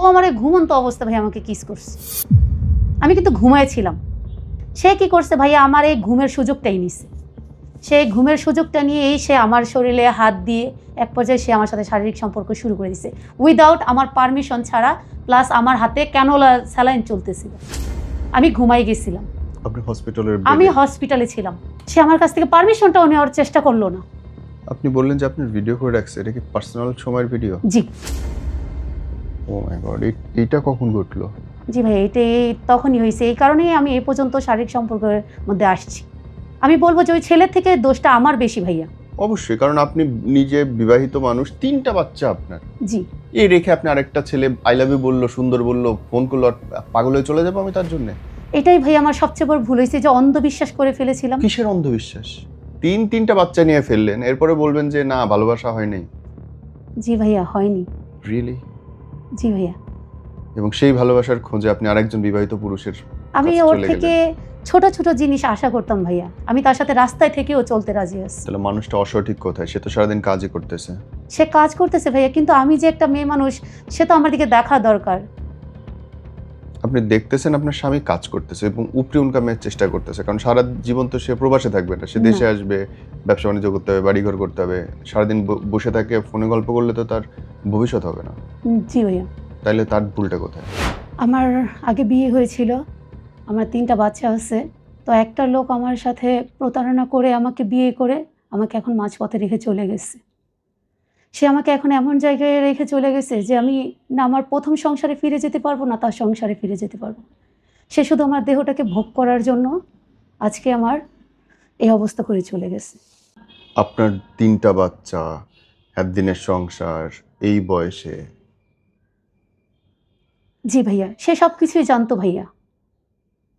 ও আমার এই ঘুমন্ত অবস্থা ভাই আমাকে কিস করছে। আমি কিন্তু ঘুমাইছিলাম। সে কি করছে ভাইয়া, আমার এই ঘুমের সুযোগটাই নিছে। সেই ঘুমের সুযোগটা নিয়েই সে আমার শরীরে হাত দিয়ে এক পর্যায়ে সে আমার সাথে শারীরিক সম্পর্ক শুরু করে দিছে, উইদাউট আমার পারমিশন ছাড়া। প্লাস আমার হাতে ক্যানোলা স্যালাইন চলতেছিল। আমি ঘুমাই গেছিলাম। আমি হসপিটালে ছিলাম। সে আমার কাছ থেকে পারমিশনটাও নেওয়ার চেষ্টা করলো না। আপনি বললেন যে আপনি ভিডিও করে রাখছে, এটা কি পার্সোনাল সময়ের ভিডিও? জি। ও মাই গড, এইটা কখন ঘটলো? জি ভাই, এটাই তখনই হয়েছে। এই কারণেই আমি এই পর্যন্ত শারীরিক সম্পর্কের মধ্যে আসছি। আমি বলবো যে ওই ছেলের থেকে দোষটা আমার বেশি ভাইয়া। অবশ্যই, কারণ আপনি নিজে বিবাহিত মানুষ, 3টা বাচ্চা আপনার। জি। এই রেখে আপনি আরেকটা ছেলে আই লাভ ইউ বললো, সুন্দর বললো, ফোন করলো, আর পাগল হয়ে চলে যাবো আমি তার জন্য? এটাই ভাই আমার সবচেয়ে বড় ভুল হয়েছে, যে অন্ধবিশ্বাস করে ফেলেছিলাম। কিসের অন্ধবিশ্বাস? 3টা বাচ্চা নিয়ে ফেললেন, এরপরে বলবেন যে না ভালোবাসা হয় নাই। জি ভাইয়া, হয়নি। রিয়েলি? জি ভাইয়া। এবং সেই ভালোবাসার খোঁজে আপনি আরেকজন বিবাহিত পুরুষের আমি ওর থেকে ছোট ছোট জিনিস আশা করতাম ভাইয়া। আমি তার সাথে রাস্তায় থেকেও চলতে রাজি আছি। তাহলে মানুষটা অসঠিক কোথায়? সে তো সারাদিন কাজই করতেছে। সে কাজ করতেছে ভাইয়া, কিন্তু আমি যে একটা মেয়ে মানুষ, সে তো আমার দিকে দেখা দরকার। আপনি দেখতেছেন আপনার স্বামী কাজ করতেছে এবং উপরি ইনকামের চেষ্টা করতেছে, কারণ সারা জীবন তো সে প্রবাসে থাকবে না, সে দেশে আসবে, ব্যবসা বাণিজ্য করতে হবে, বাড়িঘর করতে হবে। সারাদিন বসে থাকে ফোনে গল্প করলে তো তার ভবিষ্যৎ হবে না। জি ভাইয়া। তাইলে তার ভুলটা কোথায়? আমার আগে বিয়ে হয়েছিল, আমার 3টা বাচ্চা আছে। তো একটা লোক আমার সাথে প্রতারণা করে আমাকে বিয়ে করে আমাকে এখন মাঝপথে রেখে চলে গেছে। সে আমাকে এখন এমন জায়গায় রেখে চলে গেছে যে আমি না আমার প্রথম সংসারে ফিরে যেতে পারবো, না তার সংসারে ফিরে যেতে পারবো। সে শুধু আমার দেহটাকে ভোগ করার জন্য আজকে আমার এই অবস্থা করে চলে গেছে। আপনার 3টা বাচ্চা, একদিনের সংসার, এই বয়সে? জি ভাইয়া, সে সব কিছুই জানতো ভাইয়া।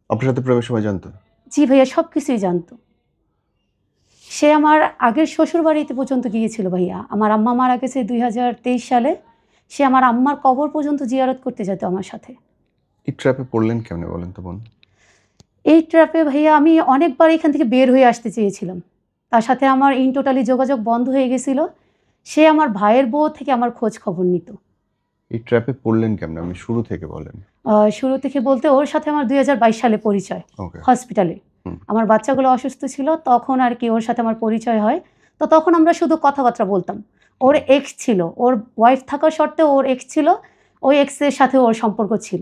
আপনার সাথে প্রেমের সময় জানতো? জি ভাইয়া, সব কিছুই জানতো। সে আমার আগের শ্বশুর বাড়িতে পর্যন্ত গিয়েছিল ভাইয়া। আমার আম্মা মারা গেছে 2023 সালে। সে আমার আম্মার কবর পর্যন্ত জিয়ারত করতে যেত আমার সাথে। এই ট্র্যাপে পড়লেন কেমনে বলেন তো বোন? এই ট্র্যাপে ভাইয়া আমি অনেকবার এখান থেকে বের হয়ে আসতে চেয়েছিলাম। তার সাথে আমার ইন টোটালি যোগাযোগ বন্ধ হয়ে গেছিল। সে আমার ভাইয়ের বউ থেকে আমার খোঁজ খবর নিত। এই ট্র্যাপে পড়লেন কেমনে, আমি শুরু থেকে বলেন। শুরু থেকে বলতে ওর সাথে আমার 2022 সালে পরিচয়, হসপিটালে। আমার বাচ্চাগুলো অসুস্থ ছিল, তখন আর কি ওর সাথে আমার পরিচয় হয়। তো তখন আমরা শুধু কথাবার্তা বলতাম। ওর এক্স ছিল, ওর ওয়াইফ থাকা সত্ত্বেও ওর এক্স ছিল, ওই এক্সের সাথে ওর সম্পর্ক ছিল।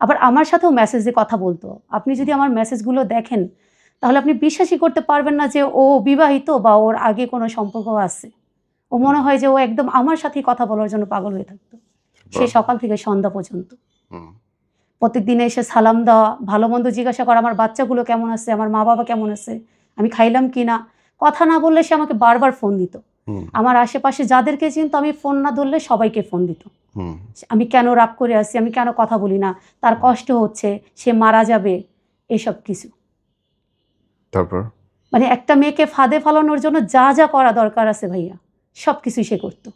আবার আমার সাথেও মেসেজে কথা বলতো। আপনি যদি আমার মেসেজগুলো দেখেন তাহলে আপনি বিশ্বাসই করতে পারবেন না যে ও বিবাহিত বা ওর আগে কোনো সম্পর্ক আছে। ও মনে হয় যে ও একদম আমার সাথেই কথা বলার জন্য পাগল হয়ে থাকতো, সে সকাল থেকে সন্ধ্যা পর্যন্ত। প্রত্যেকদিনে এসে সালাম দেওয়া, ভালো মন্দ জিজ্ঞাসা করা, আমার বাচ্চাগুলো কেমন আছে, আমার মা বাবা কেমন আছে, আমি খাইলাম কি না। কথা না বললে সে আমাকে বারবার ফোন দিত। আমার আশেপাশে যাদেরকে চিনতো আমি ফোন না ধরলে সবাইকে ফোন দিত। আমি কেন রাগ করে আসছি, আমি কেন কথা বলি না, তার কষ্ট হচ্ছে, সে মারা যাবে, এসব কিছু। তারপর মানে একটা মেয়েকে ফাঁদে ফালানোর জন্য যা যা করা দরকার আছে ভাইয়া, সব কিছুই সে করতো।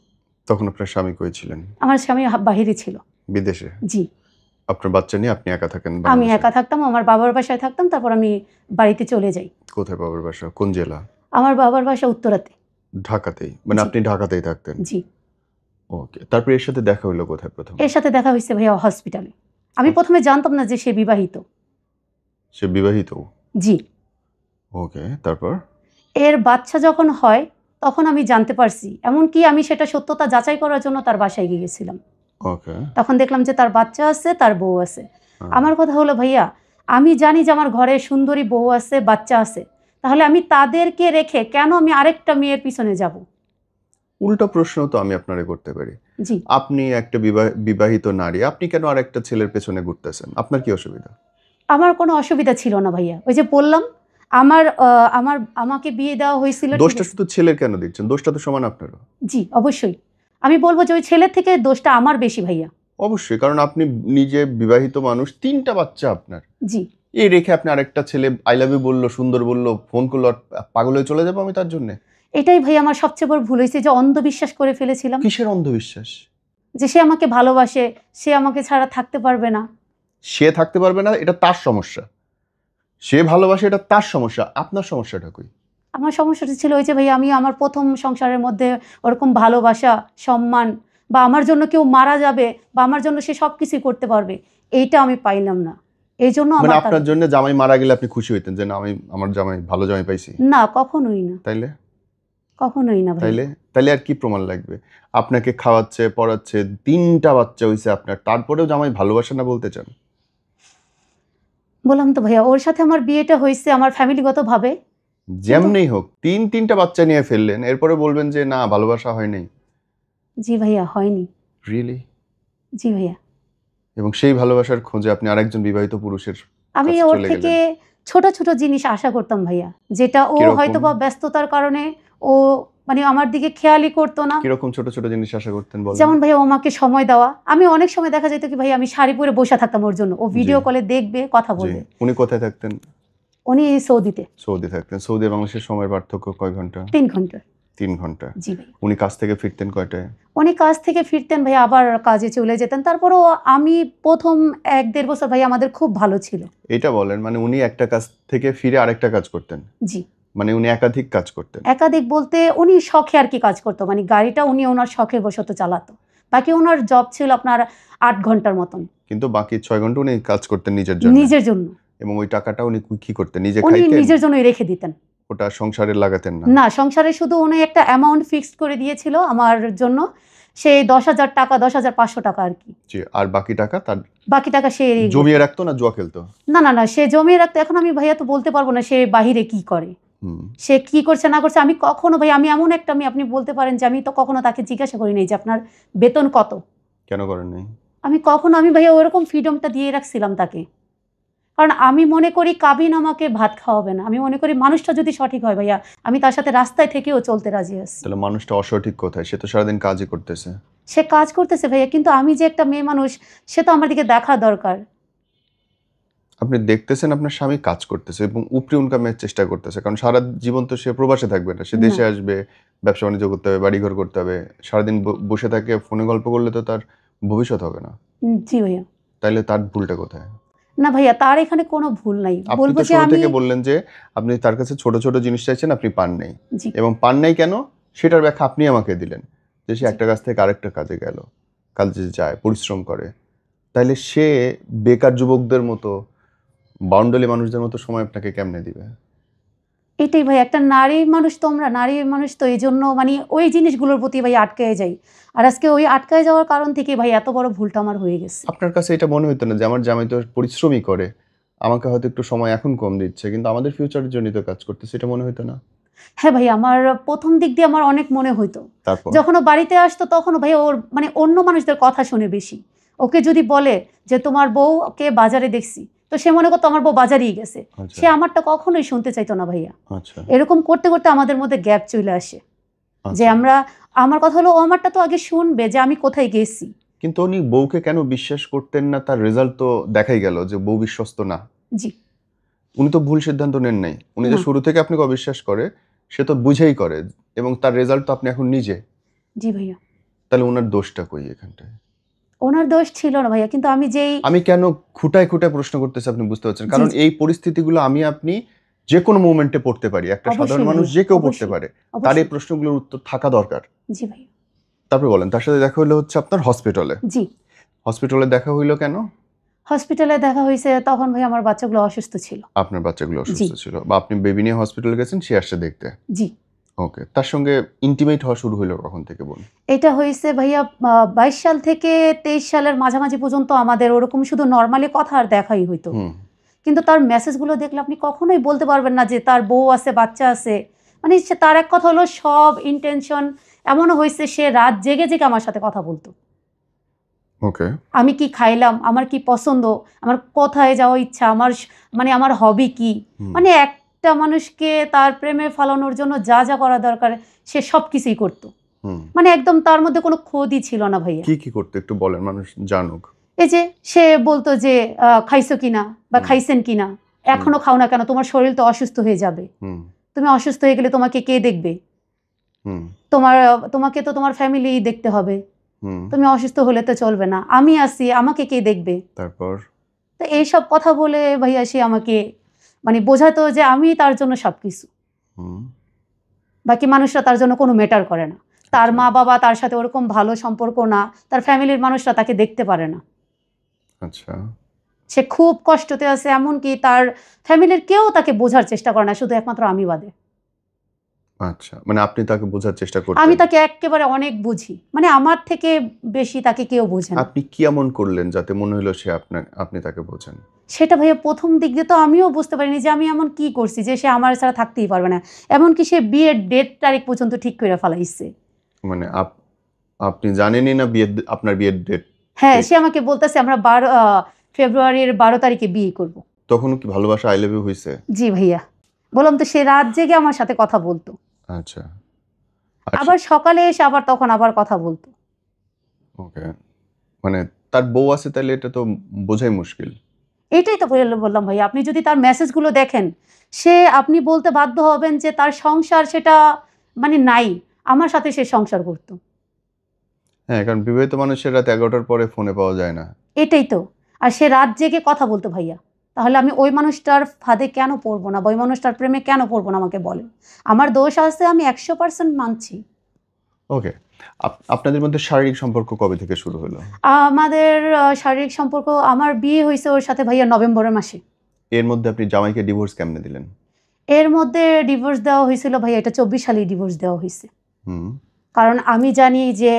তখন আপনার স্বামী কই ছিলেন? আমার স্বামী বাহিরে ছিল, বিদেশে। জি। আপনার বাচ্চা নিয়ে আপনি একা থাকেন? আমি একা থাকতাম, আমার বাবার বাসায় থাকতাম, তারপর আমি বাড়িতে চলে যাই। কোথায় বাবার বাসা, কোন জেলা? আমার বাবার বাসা উত্তরাতে। ঢাকাতেই? মানে আপনি ঢাকাতেই থাকতেন? জি। ওকে, তারপর এর সাথে দেখা হলো কোথায় প্রথম? এর সাথে দেখা হয়েছে ভাইয়া হসপিটালে। আমি প্রথমে জানতাম না যে সে বিবাহিত। সে বিবাহিত? জি। ওকে, তারপর? এর বাচ্চা যখন হয় তখন আমি জানতে পারছি, এমনকি আমি সেটা সত্যতা যাচাই করার জন্য তার বাসায় গিয়েছিলাম। ওকে। তখন দেখলাম যে তার বাচ্চা আছে, তার বউ আছে। আমার কথা হলো ভাইয়া, আমি জানি যে আমার ঘরে সুন্দরী বউ আছে, বাচ্চা আছে, তাহলে আমি তাদেরকে রেখে কেন আমি আরেকটা মেয়ের পিছনে যাব? উল্টা প্রশ্ন তো আমি আপনারে করতে পারি। জি। আপনি একটা বিবাহিত নারী, আপনি কেন আরেকটা ছেলের পেছনে ঘুরতেছেন? আপনার কি অসুবিধা? আমার কোনো অসুবিধা ছিল না ভাইয়া। ওই যে বললাম, আমাকে বিয়ে দেওয়া হয়েছিল। দোষটা শুধু ছেলের কেন দিচ্ছেন? দোষটা তো সমান আপনারও। জি অবশ্যই। আমি বলবো যে ওই ছেলের থেকে দোষটা আমার বেশি ভাইয়া। অবশ্যই, কারণ আপনি নিজে বিবাহিত মানুষ, 3টা বাচ্চা আপনার। জি। এই রেখে আপনি আরেকটা ছেলে আই লাভ ইউ বললো, সুন্দর বললো, ফোন করলো, আর পাগল হয়ে চলে যাবো আমি তার জন্য? এটাই ভাই আমার সবচেয়ে বড় ভুল হয়েছে, যে অন্ধবিশ্বাস করে ফেলেছিলাম। কিসের অন্ধবিশ্বাস? যে সে আমাকে ভালোবাসে, সে আমাকে ছাড়া থাকতে পারবে না। সে থাকতে পারবে না, এটা তার সমস্যা। সে ভালোবাসে, এটা তার সমস্যা। আপনার সমস্যাটা কই? আমার সমস্যাটা ছিল ওই যে ভাই, আমি আমার প্রথম সংসারের মধ্যে ওরকম ভালোবাসা, সম্মান বা আমার জন্য কেউ মারা যাবে বা আমার জন্য সে সব কিছুই করতে পারবে, এইটা আমি পাইলাম না। এই জন্য মানে আপনার জন্য জামাই মারা গেলে আপনি খুশি হইতেন যে না আমি আমার জামাই ভালো জামাই পাইছি? না, কখনোই না। তাইলে কখনোই না ভাই। তাইলে আর কি প্রমাণ লাগবে? আপনাকে খাওয়াচ্ছে, পড়াচ্ছে, 3টা বাচ্চা হইছে আপনার, তারপরেও জামাই ভালোবাসে না বলতে চান? বললাম তো ভাইয়া, ওর সাথে আমার বিয়েটা হয়েছে আমার ফ্যামিলিগত ভাবে। যেমনি হোক 3টা বাচ্চা নিয়ে ফেললেন, এরপরে বলবেন যে না ভালোবাসা হয় নাই? জি ভাইয়া, হয়নি। রিয়েলি? জি ভাইয়া। এবং সেই ভালোবাসার খোঁজে আপনি আরেকজন বিবাহিত পুরুষের আমি কাছে ওর চলে থেকে গেলেন। ছোট ছোট জিনিস আশা করতাম ভাইয়া, যেটা ও কিরকম? হয়তো বা ব্যস্ততার কারণে ও মানে আমার দিকে খেয়ালই করতো না। কিরকম ছোট ছোট জিনিস আশা করতেন বলেন? যেমন ভাইয়া, ও আমাকে সময় দেওয়া। আমি অনেক সময় দেখা যেত কি ভাইয়া, আমি শাড়ি পরে বসে থাকতাম ওর জন্য, ও ভিডিও জি। কলে দেখবে, কথা জি। বলবে। উনি কোথায় থাকতেন? উনি সৌদিতে। সৌদি থাকতেন। সৌদি আর বাংলাদেশের সময়ের পার্থক্য কয় ঘন্টা? 3 ঘন্টা। 3 ঘন্টা। জি ভাইয়া। উনি কাজ থেকে ফিরতেন কয়টায়? উনি কাজ থেকে ফিরতেন ভাইয়া, আবার কাজে চলে যেতেন। তারপরেও আমি প্রথম 1-1.5 বছর ভাইয়া আমাদের খুব ভালো ছিল। এটা বলেন, মানে উনি একটা কাজ থেকে ফিরে আরেকটা কাজ করতেন? জি। মানে উনি একাধিক কাজ করতেন? একাধিক বলতে উনি শখে আর কি কাজ করতো, মানে গাড়িটা উনি ওনার শখের বশত চালাতো। বাকি ওনার জব ছিল আপনার 8 ঘন্টার মতন। কিন্তু বাকি 6 ঘন্টা উনি কাজ করতেন নিজের জন্য? নিজের জন্য। এবং ওই টাকাটা উনি কি করতেন? নিজে উনি খাইতেন? নিজের জন্যই রেখে দিতেন। ওটা সংসারে লাগাতেন না? না, সংসারে শুধু উনি একটা অ্যামাউন্ট ফিক্সড করে দিয়েছিল আমার জন্য। সেই 10,000 টাকা, 10,500 টাকা আর কি। জি। আর বাকি টাকা তার বাকি টাকা সে জমিয়ে রাখতো না জুয়া খেলতো? না না না, সে জমিয়ে রাখতো। এখন আমি ভাইয়া তো বলতে পারবো না সে বাহিরে কি করে, হুম। সে কি করছে না করছে। আমি কখনো ভাই, আমি এমন একটা মেয়ে, আপনি বলতে পারেন যে আমি তো কখনো তাকে জিজ্ঞাসা করি নাই যে আপনার বেতন কত। কেন করেন নাই? আমি ভাইয়া ওরকম ফ্রিডমটা দিয়ে রাখছিলাম তাকে। কারণ আমি মনে করি কাবিন আমাকে ভাত খাওয়াবে না। আমি মনে করি মানুষটা যদি সঠিক হয় ভাইয়া, আমি তার সাথে রাস্তায় থেকেও চলতে রাজি আছি। তাহলে মানুষটা অসঠিক কোথায়? সে তো সারাদিন কাজই করতেছে। সে কাজ করতেছে ভাইয়া, কিন্তু আমি যে একটা মেয়ে মানুষ, সে তো আমার দিকে দেখা দরকার। আপনি দেখতেছেন আপনার স্বামী কাজ করতেছে এবং উপরি ইনকামের চেষ্টা করতেছে, কারণ সারা জীবন তো সে প্রবাসে থাকবে না, সে না। দেশে আসবে, ব্যবসা বাণিজ্য করতে হবে, বাড়িঘর করতে হবে। সারাদিন বসে থাকে ফোনে গল্প করলে তো তার ভবিষ্যৎ হবে না। জি ভাইয়া। তাইলে তার ভুলটা কোথায়? না ভাইয়া, তার এখানে কোনো ভুল নাই। আপনি বলবো তো যে শুরু আমি থেকে বললেন যে আপনি তার কাছে ছোট ছোট জিনিস চাইছেন, আপনি পান নাই। জি এবং পান নাই কেন সেটার ব্যাখ্যা আপনি আমাকে দিলেন, যে সে জি। একটা কাজ থেকে আরেকটা কাজে গেল, কাজে যায়, পরিশ্রম করে। তাইলে সে বেকার যুবকদের মতো, বাউন্ডারি মানুষদের মতো সময় আপনাকে কেমনে দিবে? এটাই ভাই, একটা নারী মানুষ তো, আমরা নারী মানুষ তো, এই জন্য মানে ওই জিনিসগুলোর প্রতি ভাই আটকায় যাই। আর আজকে ওই আটকায় যাওয়ার কারণ থেকে ভাই এত বড় ভুলটা আমার হয়ে গেছে। আপনার কাছে এটা মনে হতো না যে আমার জামাই তো পরিশ্রমই করে, আমাকে হয়তো একটু সময় এখন কম দিচ্ছে, কিন্তু আমাদের ফিউচারের জন্যই তো কাজ করতেছে, এটা মনে হতো না? হ্যাঁ ভাই, আমার প্রথম দিক দিয়ে আমার অনেক মনে হইতো। তারপর? যখন ও বাড়িতে আসতো তখনও ভাই ওর মানে অন্য মানুষদের কথা শুনে বেশি। ওকে যদি বলে যে তোমার বউকে বাজারে দেখছি, তো সে মনে করতো আমার বউ বাজারেই গেছে। আচ্ছা। সে আমারটা কখনোই শুনতে চাইতো না ভাইয়া। আচ্ছা। এরকম করতে করতে আমাদের মধ্যে গ্যাপ চলে আসে, যে আচ্ছা। আমার কথা হলো ও আমারটা তো আগে শুনবে যে আমি কোথায় গেছি। কিন্তু উনি বউকে কেন বিশ্বাস করতেন না? তার রেজাল্ট তো দেখাই গেল যে বউ বিশ্বস্ত না। জি। উনি তো ভুল সিদ্ধান্ত নেন নাই। উনি যে না। শুরু থেকে আপনাকে অবিশ্বাস করে, সে তো বুঝেই করে, এবং তার রেজাল্ট তো আপনি এখন নিজে। জি ভাইয়া। তাহলে উনার দোষটা কই এখানটায়? ওনার দোষ ছিল না ভাইয়া, কিন্তু আমি যেই আমি কেন খুঁটায় খুঁটায় প্রশ্ন করতেছি আপনি বুঝতে পারছেন? জি কারণ জি এই পরিস্থিতিগুলো আমি আপনি যেকোনো মোমেন্টে পড়তে পারি। একটা সাধারণ অবশ্যই মানুষ ভাইয়া, যে কেউ পড়তে অবশ্যই পারে। তার এই অবশ্যই। প্রশ্নগুলোর উত্তর থাকা দরকার। জি ভাইয়া। তারপরে বলেন, তার সাথে দেখা হইলো হচ্ছে আপনার হসপিটালে। জি। হসপিটালে দেখা হইলো কেন? হসপিটালে দেখা হয়েছে তখন ভাই আমার বাচ্চাগুলো অসুস্থ ছিল। আপনার বাচ্চাগুলো জি অসুস্থ ছিল, বা আপনি বেবি নিয়ে হসপিটালে গেছেন, সে আসছে দেখতে। জি। ওকে। তার সঙ্গে ইন্টিমেট হওয়া শুরু হইলো কখন থেকে বলুন? এটা হয়েছে ভাইয়া 22 সাল থেকে 23 সালের মাঝামাঝি পর্যন্ত আমাদের ওরকম শুধু নর্মালি কথা আর দেখাই হইতো। হুম। কিন্তু তার মেসেজগুলো দেখলে আপনি কখনোই বলতে পারবেন না যে তার বউ আছে, বাচ্চা আছে। মানে তার এক কথা হলো সব ইন্টেনশন। এমনও হয়েছে সে রাত জেগে জেগে আমার সাথে কথা বলতো। ওকে। আমি কি খাইলাম, আমার কি পছন্দ, আমার কোথায় যাওয়া ইচ্ছা, মানে আমার হবি কি। হুম। মানে একটা মানুষকে তার প্রেমে ফালানোর জন্য যা যা করা দরকার সে সব কিছুই করতো। হুম। মানে একদম তার মধ্যে কোনো খোদই ছিল না ভাইয়া। কি করতে একটু বলেন, মানুষ জানুক। এই যে সে বলতো যে খাইছো কিনা বা হুম। খাইছেন কিনা, এখনো খাও না কেন, তোমার শরীর তো অসুস্থ হয়ে যাবে। হুম। তুমি অসুস্থ হয়ে গেলে তোমাকে কে দেখবে? হুম। তোমাকে তো তোমার ফ্যামিলি দেখতে হবে। হুম। তুমি অসুস্থ হলে তো চলবে না, আমি আছি, আমাকে কে দেখবে? তারপর? তো এইসব কথা বলে ভাইয়া সে আমাকে মানে বোঝাতো যে আমি তার জন্য সবকিছু, হুম। বাকি মানুষরা তার জন্য কোনো ম্যাটার করে না। তার মা বাবা তার সাথে ওরকম ভালো সম্পর্ক না, তার ফ্যামিলির মানুষরা তাকে দেখতে পারে না। আচ্ছা, সে খুব কষ্টতে আছে, এমনকি তার ফ্যামিলির কেউ তাকে বোঝার চেষ্টা করে না, শুধু একমাত্র আমি বাদে। আচ্ছা, মানে আপনি তাকে বোঝার চেষ্টা করতেন? আমি তাকে একেবারে অনেক বুঝি, মানে আমার থেকে বেশি তাকে কেউ বোঝে না। আপনি কি এমন করলেন যাতে মনে হলো সে আপনি তাকে বোঝেন? সেটা ভাইয়া প্রথম দিক দিয়ে তো আমিও বুঝতে পারিনি যে আমি এমন কি করছি যে সে আমার ছাড়া থাকতেই পারবে না। এমনকি সে বিয়ের ডেট তারিখ পর্যন্ত ঠিক করে ফেলাইছে। মানে আপনি জানেনই না আপনার বিয়ের ডেট? হ্যাঁ, সে আমাকে বলতেছে আমরা ফেব্রুয়ারির 12 তারিখে বিয়ে করব। তখনও কি ভালোবাসা আই লাভ ইউ হইছে? জি ভাইয়া, বললাম তো, সে রাত জেগে আমার সাথে কথা বলতো, আচ্ছা, আবার সকালে এসে আবার তখন আবার কথা বলতো। ওকে। মানে তার বউ আছে, তাহলে এটা তো বোঝাই মুশকিল। এটাই তো বললাম ভাইয়া, আপনি যদি তার মেসেজগুলো দেখেন, আপনি বলতে বাধ্য হবেন যে তার সংসার সেটা মানে নাই, আমার সাথে সে সংসার করতো। হ্যাঁ, কারণ বিবাহিত মানুষের রাত 11টার পরে ফোনে পাওয়া যায় না। এটাই তো। আর সে রাত জেগে কথা বলতো ভাইয়া। তাহলে আমি ওই মানুষটার ফাঁদে কেন পড়বো না, বা ওই মানুষটার প্রেমে কেন পড়বো না, আমাকে বলেন। আমার দোষ আছে, আমি 100% মানছি। ওকে, আপনাদের মধ্যে শারীরিক সম্পর্ক কবে থেকে শুরু হলো? আমাদের শারীরিক সম্পর্ক, আমার বিয়ে হয়েছে ওর সাথে ভাইয়া নভেম্বরের মাসে। এর মধ্যে আপনি জামাইকে ডিভোর্স কেমনে দিলেন? এর মধ্যে ডিভোর্স দেওয়া হয়েছিল ভাইয়া, এটা 24 সালেই ডিভোর্স দেওয়া হয়েছে। হুম। কারণ আমি জানি যে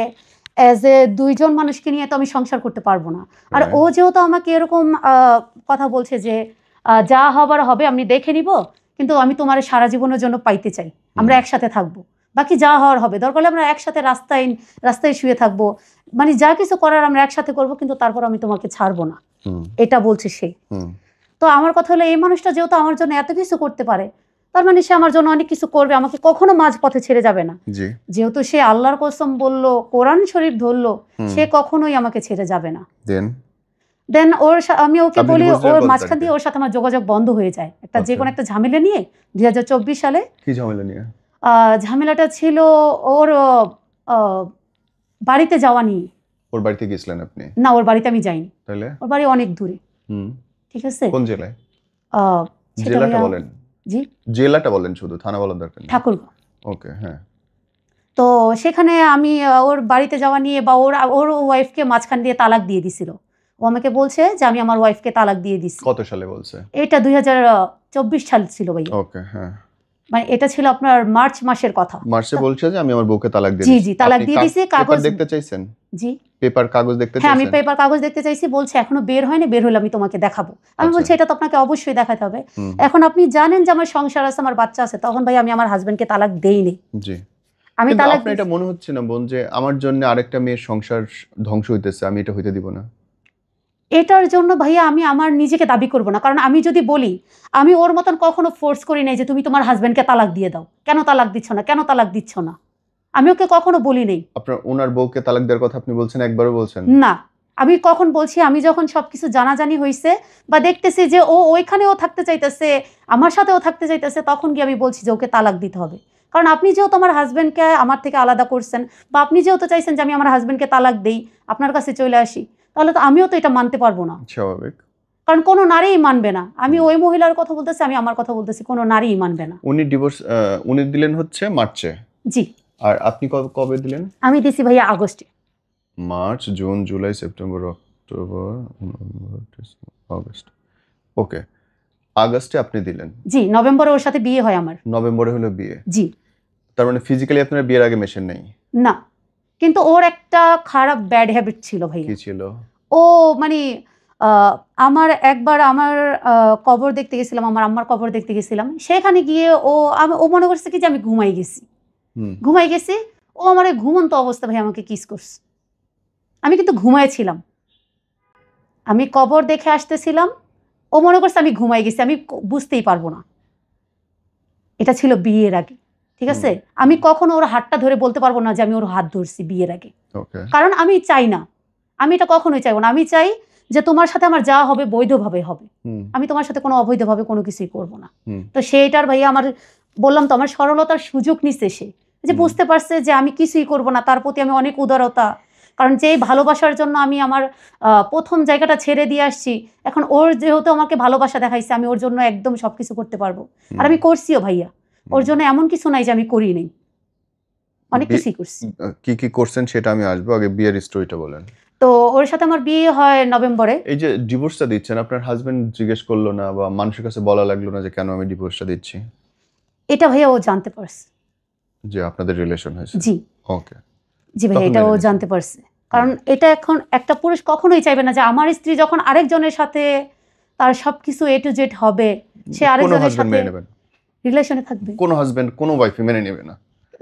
অ্যাজ এ দুইজন মানুষকে নিয়ে তো আমি সংসার করতে পারবো না। আর ও যেহেতু আমাকে এরকম কথা বলছে যে যা হবার হবে আমি দেখে নিব, কিন্তু আমি তোমার সারা জীবনের জন্য পাইতে চাই, আমরা একসাথে থাকবো, বাকি যা হওয়ার হবে, দরকার হলে আমরা একসাথে রাস্তায় শুয়ে থাকবো, মানে যা কিছু করার আমরা একসাথে করবো, কিন্তু তারপর আমি তোমাকে ছাড়বো না, এটা বলছে সে। তো আমার কথা হলো, এই মানুষটা যেহেতু আমার জন্য এত কিছু করতে পারে, তার মানে সে আমার জন্য অনেক কিছু করবে, আমাকে কখনো মাঝ পথে ছেড়ে যাবে না। যেহেতু সে আল্লাহর কসম বললো, কোরআন শরীফ ধরলো, সে কখনোই আমাকে ছেড়ে যাবে না। দেন আমি ওকে বলি, ওর মাঝখান দিয়ে ওর সাথে আমার যোগাযোগ বন্ধ হয়ে যায় একটা যে কোনো একটা ঝামেলা নিয়ে। 2024 সালে কি ঝামেলা নিয়ে? ঝামেলাটা ছিল ওর বাড়িতে যাওয়া নিয়ে। ওর বাড়িতে গেছিলেন আপনি? না, ওর বাড়িতে আমি যাইনি। তাহলে? ওর বাড়ি অনেক দূরে। ঠিক আছে। কোন জেলায়? জেলাটা বলেন। জি, জেলাটা বলেন, শুধু থানা বলার দরকার নেই। ঠাকুরগাঁও। ওকে, হ্যাঁ। তো সেখানে আমি ওর বাড়িতে যাওয়া নিয়ে, বা ওর ওয়াইফকে মাঝখান দিয়ে তালাক দিয়ে দিছিল। ও আমাকে বলছে যে আমি আমার ওয়াইফকে তালাক দিয়ে দিছি। কত সালে বলছে? এটা 2024 সাল ছিল ভাইয়া। ওকে, হ্যাঁ। মানে এটা ছিল আপনার মার্চ মাসের কথা। মার্চে বলছে যে আমি আমার বউকে তালাক দিয়ে দিয়েছি। জি জি, তালাক দিয়ে দিয়েছি। কাগজ দেখতে চাইছেন? জি, পেপার কাগজ দেখতে চাইছেন? হ্যাঁ, আমি পেপার কাগজ দেখতে চাইছি। বলছে এখনো বের হয়নি, বের হলে আমি তোমাকে দেখাবো। আমি বলছি এটা তো আপনাকে অবশ্যই দেখাতে হবে। এখন আপনি জানেন যে আমার সংসার আছে, আমার বাচ্চা আছে, তখন ভাই আমি আমার হাজবেন্ডকে তালাক দেইনি। জি, আমি তালাক। আপনার এটা মনে হচ্ছে না বোন যে আমার জন্য আরেকটা মেয়ের সংসার ধ্বংস হইতেছে, আমি এটা হইতে দিব না? এটার জন্য ভাইয়া আমি আমার নিজেকে দাবি করব না, কারণ আমি যদি বলি, আমি ওর মতন কখনো ফোর্স করি নাই যে তুমি তোমার হাজবেন্ডকে তালাক দিয়ে দাও, কেন তালাক দিচ্ছ না, কেন তালাক দিচ্ছ না, আমি ওকে কখনো বলি নেই। আপনার ওনার বউকে তালাক দেওয়ার কথা আপনি বলছেন, একবারও বলছেন না? আমি কখন বলছি, আমি যখন সবকিছু জানাজানি হয়েছে বা দেখতেছি যে ওইখানেও থাকতে চাইতেছে, আমার সাথেও থাকতে চাইতেছে, তখন গিয়ে আমি বলছি যে ওকে তালাক দিতে হবে। কারণ আপনি যেহেতু আমার হাজবেন্ডকে আমার থেকে আলাদা করছেন, বা আপনি যেহেতু চাইছেন যে আমি আমার হাজবেন্ডকে তালাক দেই, আপনার কাছে চলে আসি, তাহলে তো আমিও তো এটা মানতে পারবো না। স্বাভাবিক। কারণ কোনো নারীই মানবে না। আমি ওই মহিলার কথা বলতেছি, আমি আমার কথা বলতেছি, কোনো নারীই মানবে না। উনি দিলেন হচ্ছে মার্চে। জি। আর আপনি কবে দিলেন? আমি দিছি ভাইয়া আগস্টে। March, June, July, September, October, November, December, August. Okay, আগস্টে আপনি দিলেন। জি, নভেম্বরে ওর সাথে বিয়ে হয় আমার। নভেম্বরে হলো বিয়ে? জি। তার মানে ফিজিক্যালি আপনারা বিয়ের আগে মেশেন নাই? না, কিন্তু ওর একটা খারাপ ব্যাড হ্যাবিট ছিল ভাইয়া। কি ছিল? ও মানে আমার একবার আমার কবর দেখতে গেছিলাম, আমার আম্মার কবর দেখতে গেছিলাম। সেখানে গিয়ে ও মনে করছে কি যে আমি ঘুমাই গেছি। ও আমার ঘুমন্ত অবস্থা ভাই আমাকে কিস করছে। আমি কিন্তু ঘুমাইছিলাম, আমি কবর দেখে আসতেছিলাম। ও মনে করছে আমি ঘুমাই গেছি, আমি বুঝতেই পারবো না। এটা ছিল বিয়ের আগে, ঠিক আছে। আমি কখনো ওর হাতটা ধরে বলতে পারবো না যে আমি ওর হাত ধরছি বিয়ের আগে, কারণ আমি চাই না, আমি এটা কখনোই চাইবো না। আমি চাই যে তোমার সাথে আমার যা হবে বৈধভাবে হবে, আমি তোমার সাথে কোনো অবৈধভাবে কোনো কিছুই করবো না। তো সেইটার ভাইয়া আমার বললাম তো, আমার সরলতার সুযোগ নিচ্ছে সে, যে বুঝতে পারছে যে আমি কিছুই করবো না, তার প্রতি আমি অনেক উদারতা, কারণ যেই ভালোবাসার জন্য আমি আমার প্রথম জায়গাটা ছেড়ে দিয়ে আসছি, এখন ওর যেহেতু আমাকে ভালোবাসা দেখাইছে, আমি ওর জন্য একদম সবকিছু করতে পারবো। আর আমি করছিও ভাইয়া, ওর জন্য এমন কিছু নাই যে আমি করি নাই। অনেক কিছুই করছি। কি কি করছেন সেটা আমি আসবো, আগে বিয়ের স্টোরিটা বলেন। তো ওর সাথে আমার বিয়ে হয় নভেম্বরে। এই যে ডিভোর্সটা দিচ্ছেন, আপনার হাজবেন্ড জিজ্ঞেস করলো না বা মানুষের কাছে বলা লাগলো না যে কেন আমি ডিভোর্সটা দিচ্ছি? এটা ভাইয়া ও জানতে পারছে যে আপনাদের রিলেশন হয়েছে? জি ওকে। জি ভাইয়া, এটা ও জানতে পারছে। কারণ এটা এখন একটা পুরুষ কখনোই চাইবে না যে আমার স্ত্রী যখন আরেকজনের সাথে তার সবকিছু এ টু জেড হবে, সে আরেকজনের সাথে রিলেশনে থাকবে। কোনো হাজবেন্ড কোনো ওয়াইফই মেনে নেবে না।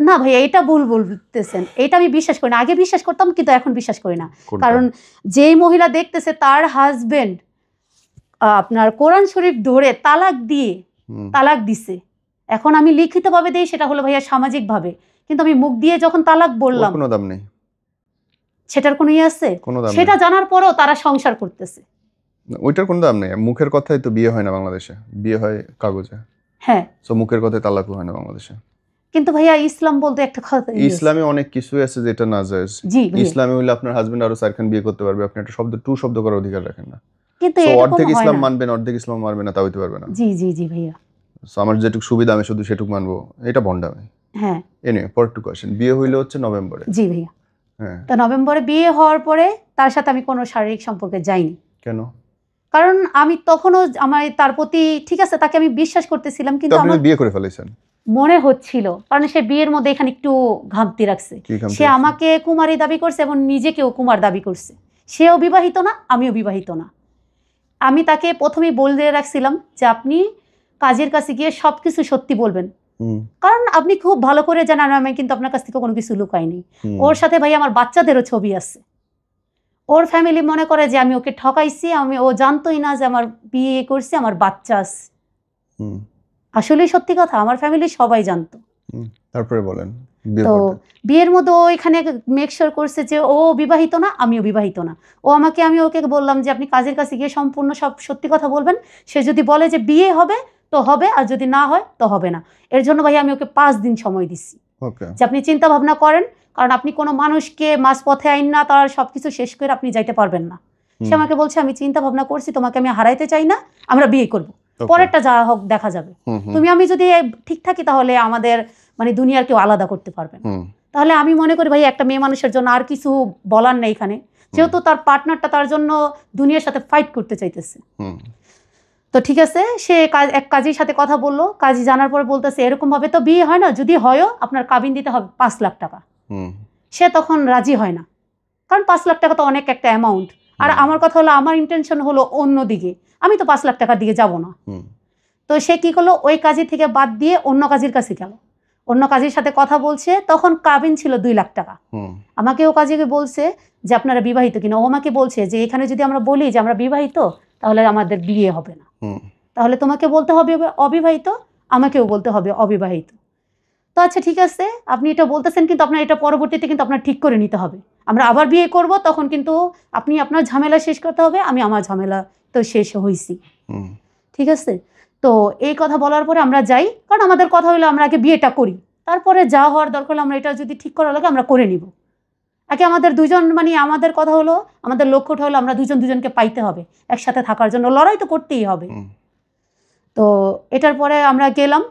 না ভাইয়া, এটা ভুল বলতেছেন। এটা আমি বিশ্বাস করি না। আগে বিশ্বাস করতাম, কিন্তু এখন বিশ্বাস করি না। কারণ যেই মহিলা দেখতেছে তার হাজবেন্ড আপনার কোরআন শরীফ ধরে তালাক দিছে, এখন আমি লিখিতভাবে দেই, সেটা হলো ভাইয়া সামাজিকভাবে, কিন্তু আমি মুখ দিয়ে যখন তালাক বললাম কোনো দাম নেই, সেটার কোনো ইয়ে আছে? সেটা জানার পরেও তারা সংসার করতেছে। ওইটার কোনো দাম নেই। মুখের কথাই তো বিয়ে হয় না বাংলাদেশে, বিয়ে হয় কাগজে। হ্যাঁ, সো মুখের কথায় তালাকও হয় না বাংলাদেশে। কিন্তু ভাইয়া ইসলাম বলতে একটা কথা, ইসলামে অনেক কিছু আছে যেটা নাজায়েজ। ইসলামে হইলে আপনার হাজবেন্ড আরো 4 খান বিয়ে করতে পারবে, আপনি একটা শব্দ করার অধিকার রাখেন না। কিন্তু অর্ধেক ইসলাম মানবেন, অর্ধেক ইসলাম মানবে না, তা হইতে পারবে না। জি জি জি ভাইয়া, সো আমার যেটুকু সুবিধা আমি শুধু সেটুকু মানবো, এটা ভন্ডামি। হ্যাঁ। এনিওয়ে, পরের টু কোশ্চেন। বিয়ে হইলো হচ্ছে নভেম্বরে? জি ভাইয়া। হ্যাঁ, তো নভেম্বরে বিয়ে হওয়ার পরে তার সাথে আমি কোনো শারীরিক সম্পর্কে যাইনি। কেন? কারণ আমি তখনও আমার তার প্রতি, ঠিক আছে, তাকে আমি বিশ্বাস করতেছিলাম, কিন্তু আপনি বিয়ে করে ফেলেছেন মনে হচ্ছিল, কারণ সে বিয়ের মধ্যে এখানে একটু ঘামতি রাখছে। সে আমাকে কুমারী দাবি করছে এবং নিজেকেও কুমার দাবি করছে। সেও বিবাহিত না, আমিও বিবাহিত না। আমি তাকে প্রথমেই বলে রাখছিলাম যে আপনি কাজের কাছে গিয়ে সবকিছু সত্যি বলবেন, কারণ আপনি খুব ভালো করে জানেন আমি কিন্তু আপনার কাছ থেকে কোনো কিছু লুকাইনি। ওর সাথে ভাই আমার বাচ্চাদেরও ছবি আছে। ওর ফ্যামিলি মনে করে যে আমি ওকে ঠকাইছি, ও জানতোই না যে আমার বিয়ে করছি, আমার বাচ্চা আছে। আসলেই সত্যি কথা, আমার ফ্যামিলি সবাই জানতো। তারপরে বলেন। তো বিয়ের মধ্যে ও এখানে মেকশিওর করছে যে ও বিবাহিত না, আমিও বিবাহিত না। আমি ওকে বললাম যে আপনি কাজের কাছে গিয়ে সম্পূর্ণ সব সত্যি কথা বলবেন। সে যদি বলে যে বিয়ে হবে তো হবে, আর যদি না হয় তো হবে না। এর জন্য ভাই আমি ওকে 5 দিন সময় দিচ্ছি যে আপনি চিন্তা ভাবনা করেন, কারণ আপনি কোনো মানুষকে মাঝপথে আইন না, তার সবকিছু শেষ করে আপনি যাইতে পারবেন না। সে আমাকে বলছে আমি চিন্তা ভাবনা করছি, তোমাকে আমি হারাইতে চাই না, আমরা বিয়ে করব, পরেরটা যা হোক দেখা যাবে। আমি যদি ঠিক থাকি তাহলে আমাদের মানে দুনিয়ার কেউ আলাদা করতে পারবে না। তাহলে আমি মনে করি ভাই একটা মেয়ে মানুষের জন্য আর কিছু বলার নেই এখানে, যেহেতু তার পার্টনারটা তার জন্য দুনিয়ার সাথে ফাইট করতে চাইতেছে। তো ঠিক আছে, সে এক কাজীর সাথে কথা বললো। কাজী জানার পর বলতেছে এরকম ভাবে তো বিয়ে হয় না, যদি হয়ও আপনার কাবিন দিতে হবে 5 লাখ টাকা। সে তখন রাজি হয় না, কারণ 5 লাখ টাকা তো অনেক একটা অ্যামাউন্ট। আর আমার কথা হলো, আমার ইন্টেনশন হলো অন্যদিকে, আমি তো 5 লাখ টাকার দিকে যাব না। তো সে কি করলো, ওই কাজী থেকে বাদ দিয়ে অন্য কাজীর কাছে গেল, অন্য কাজীর সাথে কথা বলছে। তখন কাবিন ছিল 2 লাখ টাকা। আমাকে ও কাজীকে বলছে যে আপনারা বিবাহিত কিনা। ও আমাকে বলছে যে এখানে যদি আমরা বলি যে আমরা বিবাহিত তাহলে আমাদের বিয়ে হবে না, তাহলে তোমাকে বলতে হবে অবিবাহিত, আমাকেও বলতে হবে অবিবাহিত। তো আচ্ছা ঠিক আছে, আপনি এটা বলতেছেন, কিন্তু আপনার এটা পরবর্তীতে কিন্তু আপনার ঠিক করে নিতে হবে। আমরা আবার বিয়ে করব, তখন কিন্তু আপনি আপনার ঝামেলা শেষ করতে হবে, আমি আমার ঝামেলা তো শেষ হইছি। ঠিক আছে, তো এই কথা বলার পরে আমরা যাই, কারণ আমাদের কথা হলো আমরা আগে বিয়েটা করি, তারপরে যা হওয়ার দরকার হলে আমরা এটা যদি ঠিক করা লাগে আমরা করে নিব। আগে আমাদের দুজন মানে আমাদের কথা হলো, আমাদের লক্ষ্যটা হলো আমরা দুজনকে পাইতে হবে, একসাথে থাকার জন্য লড়াই তো করতেই হবে। তো এটার পরে আমরা গেলাম,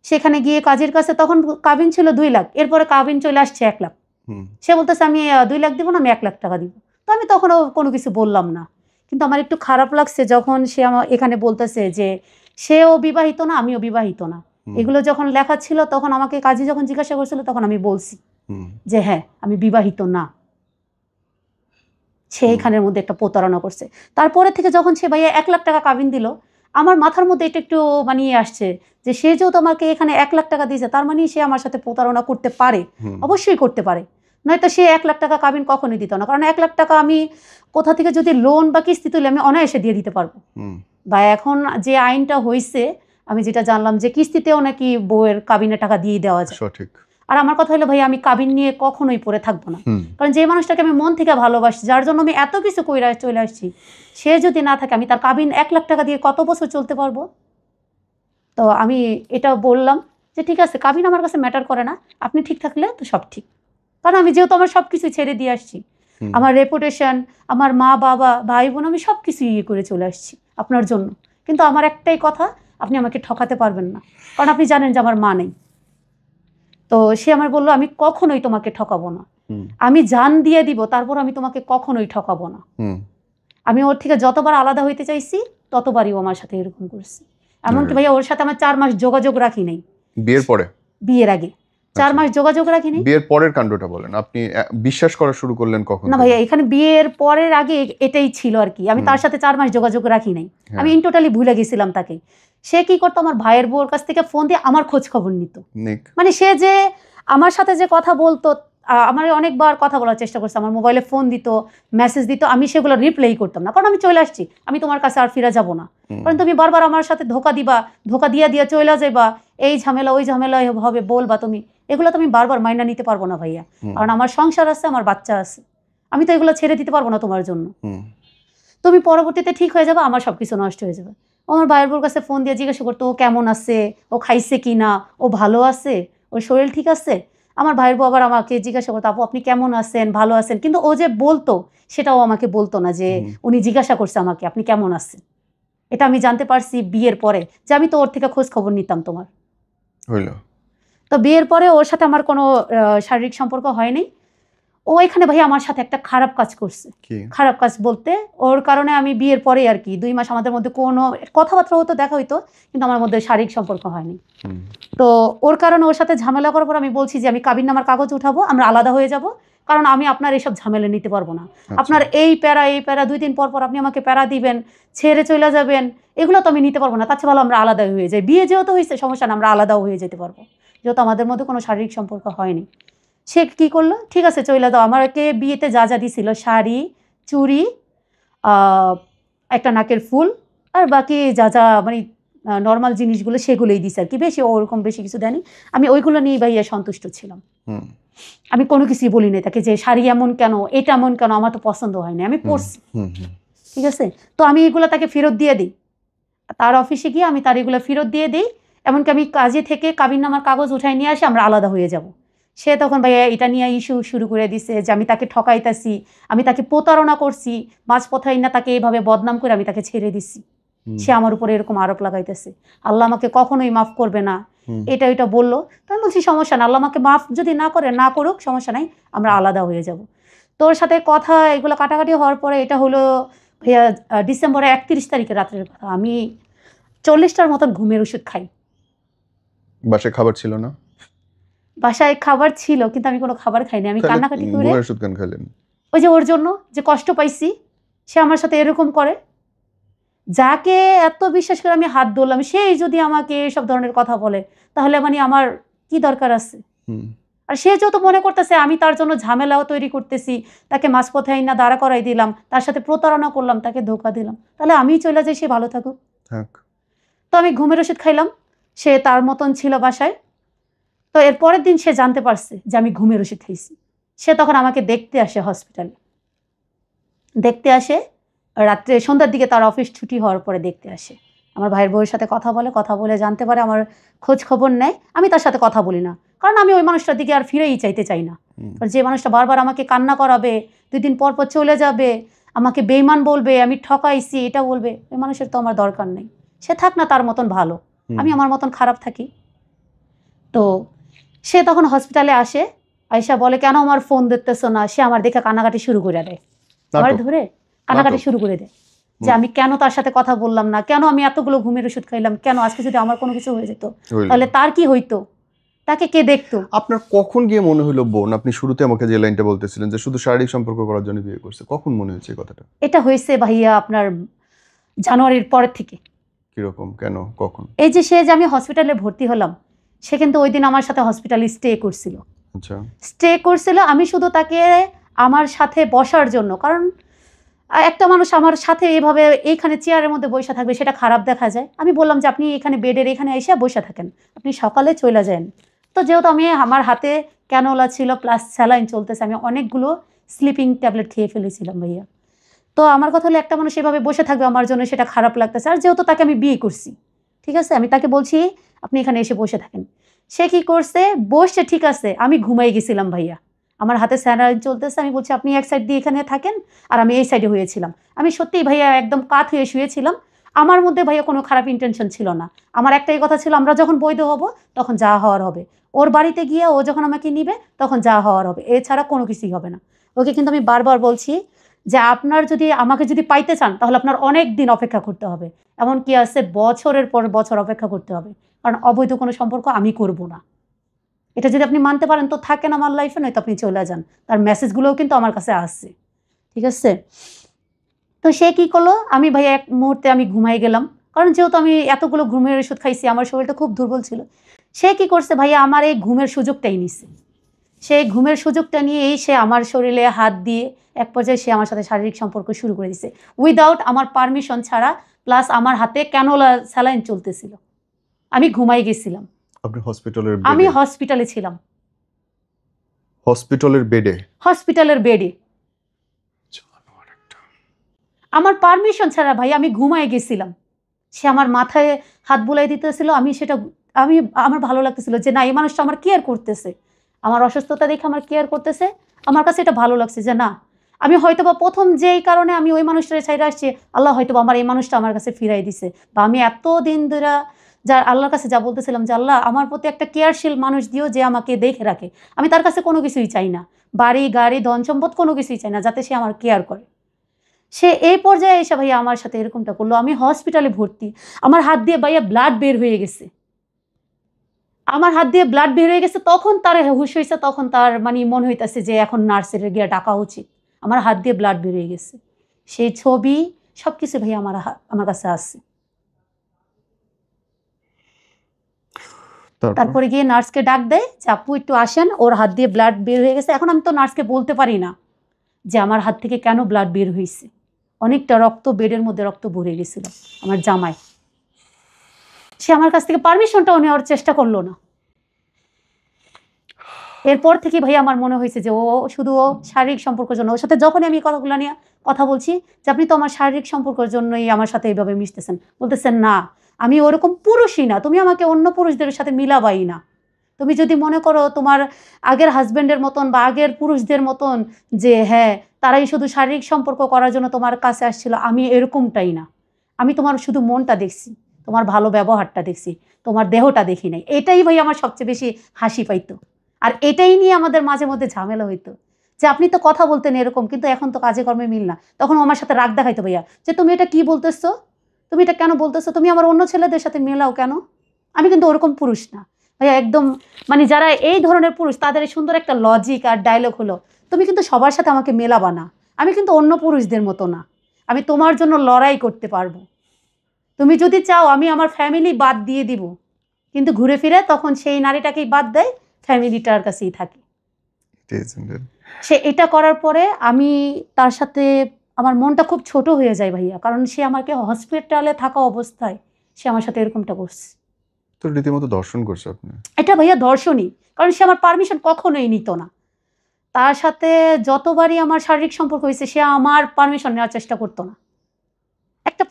সেখানে গিয়ে কাজের কাছে তখন কাবিন ছিল 2 লাখ, এরপরে কাবিন চলে আসছে 1 লাখ। সে বলতেছে আমি 2 লাখ দিব না, আমি 1 লাখ টাকা দিব। তো আমি তখনও কোনো কিছু বললাম না, কিন্তু আমার একটু খারাপ লাগছে যখন সে আমার এখানে বলতেছে যে সেও বিবাহিত না, আমিও বিবাহিত না। এগুলো যখন লেখা ছিল তখন আমাকে কাজী যখন জিজ্ঞাসা করছিল তখন আমি বলছি যে হ্যাঁ আমি বিবাহিত না। সে এখানের মধ্যে একটা প্রতারণা করছে। তারপরে থেকে যখন সে ভাইয়া 1 লাখ টাকা কাবিন দিল, আমার মাথার মধ্যে এটা একটু মানিয়ে আসছে যে সে যেহেতু আমাকে এখানে 1 লাখ টাকা দিয়েছে, তার মানে সে আমার সাথে প্রতারণা করতে পারে, অবশ্যই করতে পারে। নয়তো সে 1 লাখ টাকা কাবিন কখনোই দিত না, কারণ 1 লাখ টাকা আমি কোথা থেকে যদি লোন বা কিস্তি তুলে আমি অনায়াসে দিয়ে দিতে পারবো। বা এখন যে আইনটা হয়েছে আমি যেটা জানলাম যে কিস্তিতেও নাকি বউয়ের কাবিনের টাকা দিয়ে দেওয়া যায়। সঠিক। আর আমার কথা হলো ভাই আমি কাবিন নিয়ে কখনোই পড়ে থাকবো না, কারণ যে মানুষটাকে আমি মন থেকে ভালোবাসি, যার জন্য আমি এত কিছু কইরা চলে আসছি, সে যদি না থাকে আমি তার কাবিন 1 লাখ টাকা দিয়ে কত বছর চলতে পারবো? তো আমি এটা বললাম যে ঠিক আছে, কাবিন আমার কাছে ম্যাটার করে না, আপনি ঠিক থাকলে তো সব ঠিক। কারণ আমি যেহেতু আমার সব কিছু ছেড়ে দিয়ে আসছি, আমার রেপুটেশন, আমার মা বাবা ভাই বোন, আমি সব কিছু ইয়ে করে চলে আসছি আপনার জন্য। কিন্তু আমার একটাই কথা, আপনি আমাকে ঠকাতে পারবেন না, কারণ আপনি জানেন যে আমার মা নেই। তো সে আমার বললো আমি কখনোই তোমাকে ঠকাবো না, আমি জান দিয়ে দিব, তারপর আমি তোমাকে কখনোই ঠকাবো না। আমি ওর থেকে যতবার আলাদা হইতে চাইছি ততবারই ও আমার সাথে এরকম করছে। এমনকি ভাইয়া ওর সাথে আমার 4 মাস যোগাযোগ রাখি নাই। বিয়ের পরে? বিয়ের আগে 4 মাস যোগাযোগ রাখি নাই। বিয়ের পরের কাণ্ডটা বলেন, আপনি বিশ্বাস করা শুরু করলেন কখন? না ভাইয়া, এখানে বিয়ের পরের আগে এটাই ছিল আর কি। আমি তার সাথে 4 মাস যোগাযোগ রাখি নাই, আমি টোটালি ভুলে গেছিলাম তাকে। সে কি করতো, আমার ভাইয়ের বউর কাছ থেকে ফোন দিয়ে আমার খোঁজ খবর নিত। মানে সে যে আমার সাথে যে কথা বলতো, আমার অনেকবার কথা বলার চেষ্টা করছে, আমার মোবাইলে ফোন দিত, মেসেজ দিত, আমি সেগুলো রিপ্লাই করতাম না, কারণ আমি চলে আসছি, আমি তোমার কাছে আর ফিরে যাব না। কারণ তুমি বারবার আমার সাথে ধোকা দিবা, ধোকা দিয়া দিয়া চলে যাইবা, এই ঝামেলা ওই ঝামেলা হবে বলবা তুমি, এগুলো তো আমি বারবার মাইনা নিতে পারবো না ভাইয়া। কারণ আমার সংসার আছে, আমার বাচ্চা আছে, আমি তো এগুলো ছেড়ে দিতে পারবো না তোমার জন্য। তুমি পরবর্তীতে ঠিক হয়ে যাবে, আমার সবকিছু নষ্ট হয়ে যাবে। আমার ভাইয়ের বউর কাছে ফোন দিয়ে জিজ্ঞাসা করতো ও কেমন আছে, ও খাইছে কি না, ও ভালো আছে, ওর শরীর ঠিক আছে। আমার ভাইয়ের বউ আবার আমাকে জিজ্ঞাসা করতো আপু আপনি কেমন আছেন, ভালো আছেন, কিন্তু ও যে বলতো সেটাও আমাকে বলতো না, যে উনি জিজ্ঞাসা করছে আমাকে আপনি কেমন আছেন। এটা আমি জানতে পারছি বিয়ের পরে, যে আমি তো ওর থেকে খোঁজ খবর নিতাম তোমার। তো বিয়ের পরে ওর সাথে আমার কোনো শারীরিক সম্পর্ক হয়নি। ও এখানে ভাই আমার সাথে একটা খারাপ কাজ করছে। খারাপ কাজ বলতে, ওর কারণে আমি বিয়ের পরে আর কি 2 মাস আমাদের মধ্যে কোনো কথাবার্তা হতো, দেখা হইতো, কিন্তু আমার মধ্যে শারীরিক সম্পর্ক হয়নি। তো ওর কারণে ওর সাথে ঝামেলা করার পর আমি বলছি যে আমি কাবিননামার কাগজ উঠাবো, আমরা আলাদা হয়ে যাব, কারণ আমি আপনার এইসব ঝামেলা নিতে পারবো না। আপনার এই প্যারা 2 দিন পর পর আপনি আমাকে প্যারা দিবেন, ছেড়ে চলে যাবেন, এগুলো তো আমি নিতে পারবো না। তার চেয়ে ভালো আমরা আলাদা হয়ে যাই, বিয়ে যেহেতু হয়েছে সমস্যা না, আমরা আলাদাও হয়ে যেতে পারবো, যেহেতু আমাদের মধ্যে কোনো শারীরিক সম্পর্ক হয়নি। সে কি করলো, ঠিক আছে চলে দাও, আমাকে বিয়েতে যা যা দিছিল, শাড়ি, চুড়ি, একটা নাকের ফুল, আর বাকি যা যা মানে নর্মাল জিনিসগুলো সেগুলোই দিছে আর কি, বেশি ওরকম বেশি কিছু দেয়নি। আমি ওইগুলো নিয়ে ভাইয়া সন্তুষ্ট ছিলাম। আমি কোনো কিছুই বলি নাই তাকে যে শাড়ি এমন কেন, এটা এমন কেন, আমার তো পছন্দ হয়নি, আমি পরছি, ঠিক আছে। তো আমি এগুলো তাকে ফেরত দিয়ে দিই, তার অফিসে গিয়ে আমি তার এগুলো ফেরত দিয়ে দিই। এমনকি আমি কাজে থেকে কাবিননামার কাগজ উঠাই নিয়ে আসি, আমরা আলাদা হয়ে যাব। সে তখন ভাইয়া এটা নিয়ে ইস্যু শুরু করে দিছে যে আমি তাকে ঠকাইতেছি, আমি তাকে প্রতারণা করছি, মাঝপথাই না তাকে এইভাবে বদনাম করে আমি তাকে ছেড়ে দিছি। সে আমার উপরে এরকম আরোপ লাগাইতেছে, আল্লাহ আমাকে কখনোই মাফ করবে না, এটা এটা বললো। তো আমি বলছি সমস্যা না, আল্লাহ আমাকে মাফ যদি না করে, না করুক, সমস্যা নাই, আমরা আলাদা হয়ে যাব। তোর সাথে কথা এগুলো কাটাকাটি হওয়ার পরে, এটা হলো ভাইয়া ডিসেম্বরের 31 তারিখের রাত্রের কথা। আমি 40টার মতন ঘুমের ওষুধ খাই। বাসায় খাবার ছিল না? বাসায় খাবার ছিল, কিন্তু আমি কোনো খাবার খাইনি, আমি কান্নাকাটি করে। ওষুধ কেন খেলেন? ওই যে ওর জন্য যে কষ্ট পাইছি, সে আমার সাথে এরকম করে। যাকে এত বিশ্বাস করে আমি হাত ধরলাম, সেই যদি আমাকে এসব ধরনের কথা বলে, তাহলে মানে আমার কি দরকার আছে? আর সে যত মনে করতেছে আমি তার জন্য ঝামেলাও তৈরি করতেছি, তাকে মাঝপথে না দাঁড়া করাই দিলাম, তার সাথে প্রতারণা করলাম, তাকে ধোকা দিলাম, তাহলে আমি চলে যাই, সে ভালো থাকুক। তো আমি ঘুমের ওষুধ খাইলাম, সে তার মতন ছিল বাসায়। তো এর পরের দিন সে জানতে পারছে যে আমি ঘুমের ওষুধ খাইছি। সে তখন আমাকে দেখতে আসে, হসপিটালে দেখতে আসে, রাত্রে সন্ধ্যার দিকে তার অফিস ছুটি হওয়ার পরে দেখতে আসে। আমার ভাইয়ের বউয়ের সাথে কথা বলে জানতে পারে, আমার খোঁজ খবর নেয়। আমি তার সাথে কথা বলি না, কারণ আমি ওই মানুষটার দিকে আর ফিরেই চাইতে চাই না। যে মানুষটা বারবার আমাকে কান্না করাবে, 2 দিন পর পর চলে যাবে, আমাকে বেঈমান বলবে, আমি ঠকাইছি এটা বলবে, ওই মানুষের তো আমার দরকার নেই। সে থাক না তার মতন ভালো, আমি আমার মতন খারাপ থাকি। তো সে তখন হসপিটালে আসে, আয়সা বলে কেন আমার ফোন দেখতেছো না। সে আমার দেখে কান্নাকাটি শুরু করে দেয়, আমার ধরে কান্নাকাটি শুরু করে দেয় যে আমি কেন তার সাথে কথা বললাম না, কেন আমি এতগুলো ঘুমের ওষুধ খাইলাম, কেন আজকে যদি আমার কোনো কিছু হয়ে যেত তাহলে তার কি হইতো, তাকে কে দেখতো। আপনার কখন গিয়ে মনে হলো বোন, আপনি শুরুতে আমাকে যে লাইনটা বলতেছিলেন যে শুধু শারীরিক সম্পর্ক করার জন্য বিয়ে করছে, কখন মনে হয়েছে এই কথাটা? এটা হয়েছে ভাইয়া আপনার জানুয়ারির পরের থেকে। কিরকম, কেন, কখন? এই যে সে যে আমি হসপিটালে ভর্তি হলাম, সে কিন্তু ওই দিন আমার সাথে হসপিটালে স্টে করছিল। আচ্ছা, স্টে করছিল, আমি শুধু তাকে আমার সাথে বসার জন্য, কারণ একটা মানুষ আমার সাথে এভাবে এইখানে চেয়ারের মধ্যে বসে থাকবে, সেটা খারাপ দেখা যায়। আমি বললাম যে আপনি এখানে বেডের এখানে এসে বসে থাকেন, আপনি সকালে চলে যান। তো যেহেতু আমি আমার হাতে ক্যানোলা ছিল প্লাস স্যালাইন চলতেছে, আমি অনেকগুলো স্লিপিং ট্যাবলেট খেয়ে ফেলেছিলাম ভাইয়া। তো আমার কথা হলো একটা মানুষ এভাবে বসে থাকবে আমার জন্য, সেটা খারাপ লাগতেছে। আর যেহেতু তাকে আমি বিয়ে করছি, ঠিক আছে, আমি তাকে বলছি আপনি এখানে এসে বসে থাকেন। সে কি করছে, বসছে, ঠিক আছে, আমি ঘুমাই গেছিলাম ভাইয়া, আমার হাতে স্যালাইন চলতেছে, আমি বলছি আপনি এক সাইড দিয়ে এখানে থাকেন আর আমি এই সাইডে হয়েছিলাম। আমি সত্যিই ভাইয়া একদম কাত হয়ে শুয়েছিলাম, আমার মধ্যে ভাইয়া কোনো খারাপ ইন্টেনশন ছিল না। আমার একটাই কথা ছিল, আমরা যখন বৈধ হব তখন যা হওয়ার হবে, ওর বাড়িতে গিয়ে ও যখন আমাকে নিবে তখন যা হওয়ার হবে, এছাড়া কোনো কিছুই হবে না। ওকে কিন্তু আমি বারবার বলছি যে আপনার যদি আমাকে যদি পাইতে চান তাহলে আপনার অনেক দিন অপেক্ষা করতে হবে, এমন কি আছে বছরের পর বছর অপেক্ষা করতে হবে, কারণ অবৈধ কোনো সম্পর্ক আমি করব না। এটা যদি আপনি মানতে পারেন তো থাকেন আমার লাইফে, নয়তো আপনি চলে যান। তার মেসেজগুলোও কিন্তু আমার কাছে আসছে, ঠিক আছে। তো সে কী করলো, আমি ভাই এক মুহূর্তে আমি ঘুমাই গেলাম, কারণ যেহেতু আমি এতগুলো ঘুমের ওষুধ খাইছি, আমার শরীরটা খুব দুর্বল ছিল। সে কি করছে ভাইয়া, আমার এই ঘুমের সুযোগটাই নিছে। সেই ঘুমের সুযোগটা নিয়েই সে আমার শরীরে হাত দিয়ে এক পর্যায়ে সে আমার সাথে শারীরিক সম্পর্ক শুরু করে দিছে, উইদাউট আমার পারমিশন ছাড়া। প্লাস আমার হাতে ক্যানোলা স্যালাইন চলতেছিল, আমি ঘুমাই গেছিলাম। আপনি হসপিটালের আমি হসপিটালে ছিলাম, হসপিটালের বেডে? হসপিটালের বেডে আমার পারমিশন ছাড়া ভাই আমি ঘুমাই গেছিলাম। সে আমার মাথায় হাত বুলাই দিতেছিল, আমার ভালো লাগতেছিল যে না, এই মানুষটা আমার কেয়ার করতেছে, আমার অসুস্থতা দেখে আমার কেয়ার করতেছে। আমার কাছে এটা ভালো লাগছে যে না, আমি হয়তোবা প্রথম যেই কারণে আমি ওই মানুষটার ছাইড়ে আসছি, আল্লাহ হয়তোবা আমার এই মানুষটা আমার কাছে ফিরাই দিছে। বা আমি এতদিন ধরে যা আল্লাহর কাছে যা বলতেছিলাম যে আল্লাহ আমার প্রতি একটা কেয়ারশীল মানুষ দিও যে আমাকে দেখে রাখে। আমি তার কাছে কোনো কিছুই চাই না, বাড়ি গাড়ি ধন সম্পদ কোনো কিছুই চাই না, যাতে সে আমার কেয়ার করে। সে এই পর্যায়ে এসে ভাইয়া আমার সাথে এরকমটা করলো। আমি হসপিটালে ভর্তি, আমার হাত দিয়ে ভাইয়া ব্লাড বের হয়ে গেছে, আমার হাত দিয়ে ব্লাড বের হয়ে গেছে। তখন তার হুশ হয়েছে, তখন তার মানে মনে হইতেছে যে এখন নার্সের গিয়ে ডাকা উচিত। আমার হাত দিয়ে ব্লাড বের হয়ে গেছে, সেই ছবি সব কিছু ভাইয়া আমার কাছে আসছে। তারপরে গিয়ে নার্সকে ডাক দেয় যে আপু একটু আসেন, ওর হাত দিয়ে ব্লাড বের হয়ে গেছে। এখন আমি তো নার্সকে বলতে পারি না যে আমার হাত থেকে কেন ব্লাড বের হয়েছে, অনেকটা রক্ত, বেডের মধ্যে রক্ত ভরে গেছিল। আমার জামাই, সে আমার কাছ থেকে পারমিশনটাও নেওয়ার চেষ্টা করলো না। এরপর থেকে ভাই আমার মনে হয়েছে যে ও শুধু শারীরিক সম্পর্কের জন্য, ওর সাথে যখনই আমি কথাগুলো নিয়ে কথা বলছি যে আপনি তো আমার শারীরিক সম্পর্কের জন্যই আমার সাথে এইভাবে মিশতেছেন, বলতেছেন না আমি ওরকম পুরুষই না, তুমি আমাকে অন্য পুরুষদের সাথে মিলাবাই না। তুমি যদি মনে করো তোমার আগের হাজব্যান্ডের মতন বা আগের পুরুষদের মতন যে হ্যাঁ তারাই শুধু শারীরিক সম্পর্ক করার জন্য তোমার কাছে আসছিল, আমি এরকমটাই না। আমি তোমার শুধু মনটা দেখছি, তোমার ভালো ব্যবহারটা দেখছি, তোমার দেহটা দেখি নাই। এটাই ভাই আমার সবচেয়ে বেশি হাসি পাইতো। আর এটাই নিয়ে আমাদের মাঝে মধ্যে ঝামেলা হইতো যে আপনি তো কথা বলতেন এরকম, কিন্তু এখন তো কাজে কর্মে মিল না। তখন আমার সাথে রাগ দেখাইতো ভাইয়া যে তুমি এটা কি বলতেছো, তুমি এটা কেন বলতেছো, তুমি আমার অন্য ছেলেদের সাথে মেলাও কেন। আমি কিন্তু ওরকম পুরুষ না ভাইয়া, একদম মানে যারা এই ধরনের পুরুষ তাদের সুন্দর একটা লজিক আর ডায়লগ হলো তুমি কিন্তু সবার সাথে আমাকে মেলাবা না, আমি কিন্তু অন্য পুরুষদের মতো না, আমি তোমার জন্য লড়াই করতে পারবো। তুমি যদি চাও আমি আমার ফ্যামিলি বাদ দিয়ে দিব, কিন্তু ঘুরে ফিরে তখন সেই নারীটাকেই বাদ দেয়, ফ্যামিলিটার কাছেই থাকে। সে এটা করার পরে আমি তার সাথে আমার মনটা খুব ছোট হয়ে যায় ভাইয়া, কারণ সে আমাকে হসপিটালে থাকা অবস্থায় সে আমার সাথে এরকমটা করছে। তো রীতিমতো দর্শন করছে আপনি? এটা ভাইয়া দর্শনই, কারণ সে আমার পারমিশন কখনোই নিত না। তার সাথে যতবারই আমার শারীরিক সম্পর্ক হয়েছে সে আমার পারমিশন নেওয়ার চেষ্টা করতো না। একটা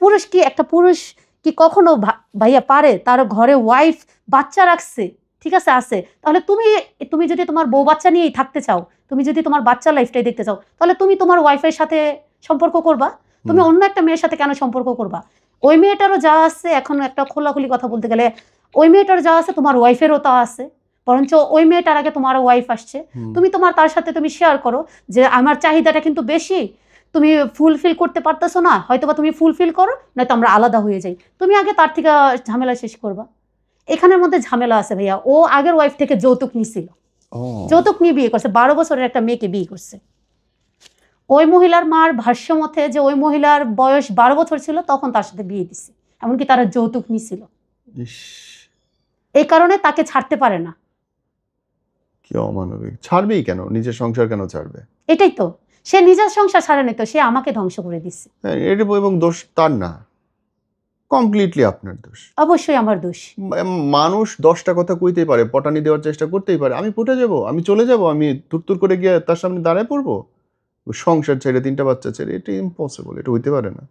পুরুষ কি কখনো ভাইয়া পারে তার ঘরে ওয়াইফ বাচ্চা রাখছে, ঠিক আছে আছে, তাহলে তুমি যদি তোমার বউ বাচ্চা নিয়েই থাকতে চাও, তুমি যদি তোমার বাচ্চার লাইফটাই দেখতে চাও, তাহলে তুমি তোমার ওয়াইফের সাথে সম্পর্ক করবা, তুমি অন্য একটা মেয়ের সাথে কেন সম্পর্ক করবা? ওই মেয়েটারও যা আছে, এখন একটা খোলাখুলি কথা বলতে গেলে ওই মেয়েটার যা আছে তোমার ওয়াইফেরও তা আছে, বরঞ্চ ওই মেয়েটার আগে তোমারও ওয়াইফ আসছে। তুমি তার সাথে তুমি শেয়ার করো যে আমার চাহিদাটা কিন্তু বেশি, তুমি ফুলফিল করতে পারতেছো না, হয়তো বা তুমি ফুলফিল করো, নয়তো আমরা আলাদা হয়ে যাই, তুমি আগে তার থেকে ঝামেলা শেষ করবা। এখানের মধ্যে ঝামেলা আছে ভাইয়া, ও আগের ওয়াইফ থেকে যৌতুক নিছিল, যৌতুক নিয়ে বিয়ে করছে, 12 বছরের একটা মেয়েকে বিয়ে করছে। ওই মহিলার মার ভাষ্য মতে যে ওই মহিলার বয়স 12 বছর ছিল তখন তার সাথে বিয়ে দিছে, এমনকি তারা যৌতুক নিছিল। এই কারণে তাকে ছাড়তে পারে না। কি অমানবিক! ছাড়বেই কেন? নিজের সংসার কেন ছাড়বে? এটাই তো, সে নিজের সংসার ছাড়ে নাই তো, সে আমাকে ধ্বংস করে দিচ্ছে। এটা এবং দোষ তার না, কমপ্লিটলি আপনার দোষ। অবশ্যই আমার দোষ। মানুষ 10টা কথা কইতেই পারে, পটানি দেওয়ার চেষ্টা করতেই পারে, আমি পটে যাব, আমি চলে যাব, আমি তুরতুর করে গিয়ে তার সামনে দাঁড়ায় পড়বো, সংসার ছেড়ে 3টা বাচ্চা ছেড়ে, এটা ইম্পসিবল, এটা হইতে পারে না।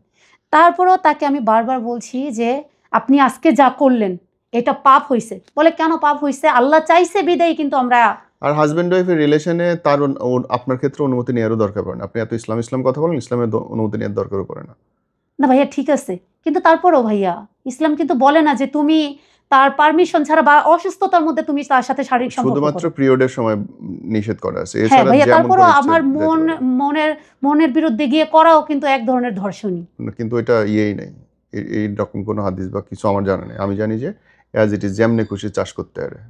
তারপরেও তাকে আমি বারবার বলছি যে আপনি আজকে যা করলেন এটা পাপ হইছে। বলে কেন পাপ হইছে? আল্লাহ চাইছে বিদায়, কিন্তু আমরা আর হাজব্যান্ড ওয়াইফের রিলেশনে তার আপনার ক্ষেত্রে অনুমতি নেওয়ারও দরকার পড়ে না। আপনি এত ইসলাম কথা বলেন, ইসলামের অনুমতি নেওয়ার দরকারও পড়ে না। না ভাইয়া ঠিক আছে, কিন্তু তারপরও ভাইয়া ইসলাম কিন্তু বলে না যে তুমি তার পারমিশন ছাড়া বা অসুস্থতার মধ্যে তুমি তার সাথে শারীরিক সম্পর্ক শুধুমাত্র করো। পিরিয়ডের সময় নিষেধ করা আছে, হ্যাঁ এছাড়া ভাইয়া, যেমন তারপরও করে ইচ্ছে আমার যেতে পারে। মনের বিরুদ্ধে গিয়ে করাও কিন্তু এক ধরনের ধর্ষণই। কিন্তু এটা ইয়েই নেই, এই রকম কোনো হাদিস বা কিছু আমার জানা নেই। আমি জানি যে অ্যাজ ইট ইজ যেমনে খুশি চাষ করতে পারে,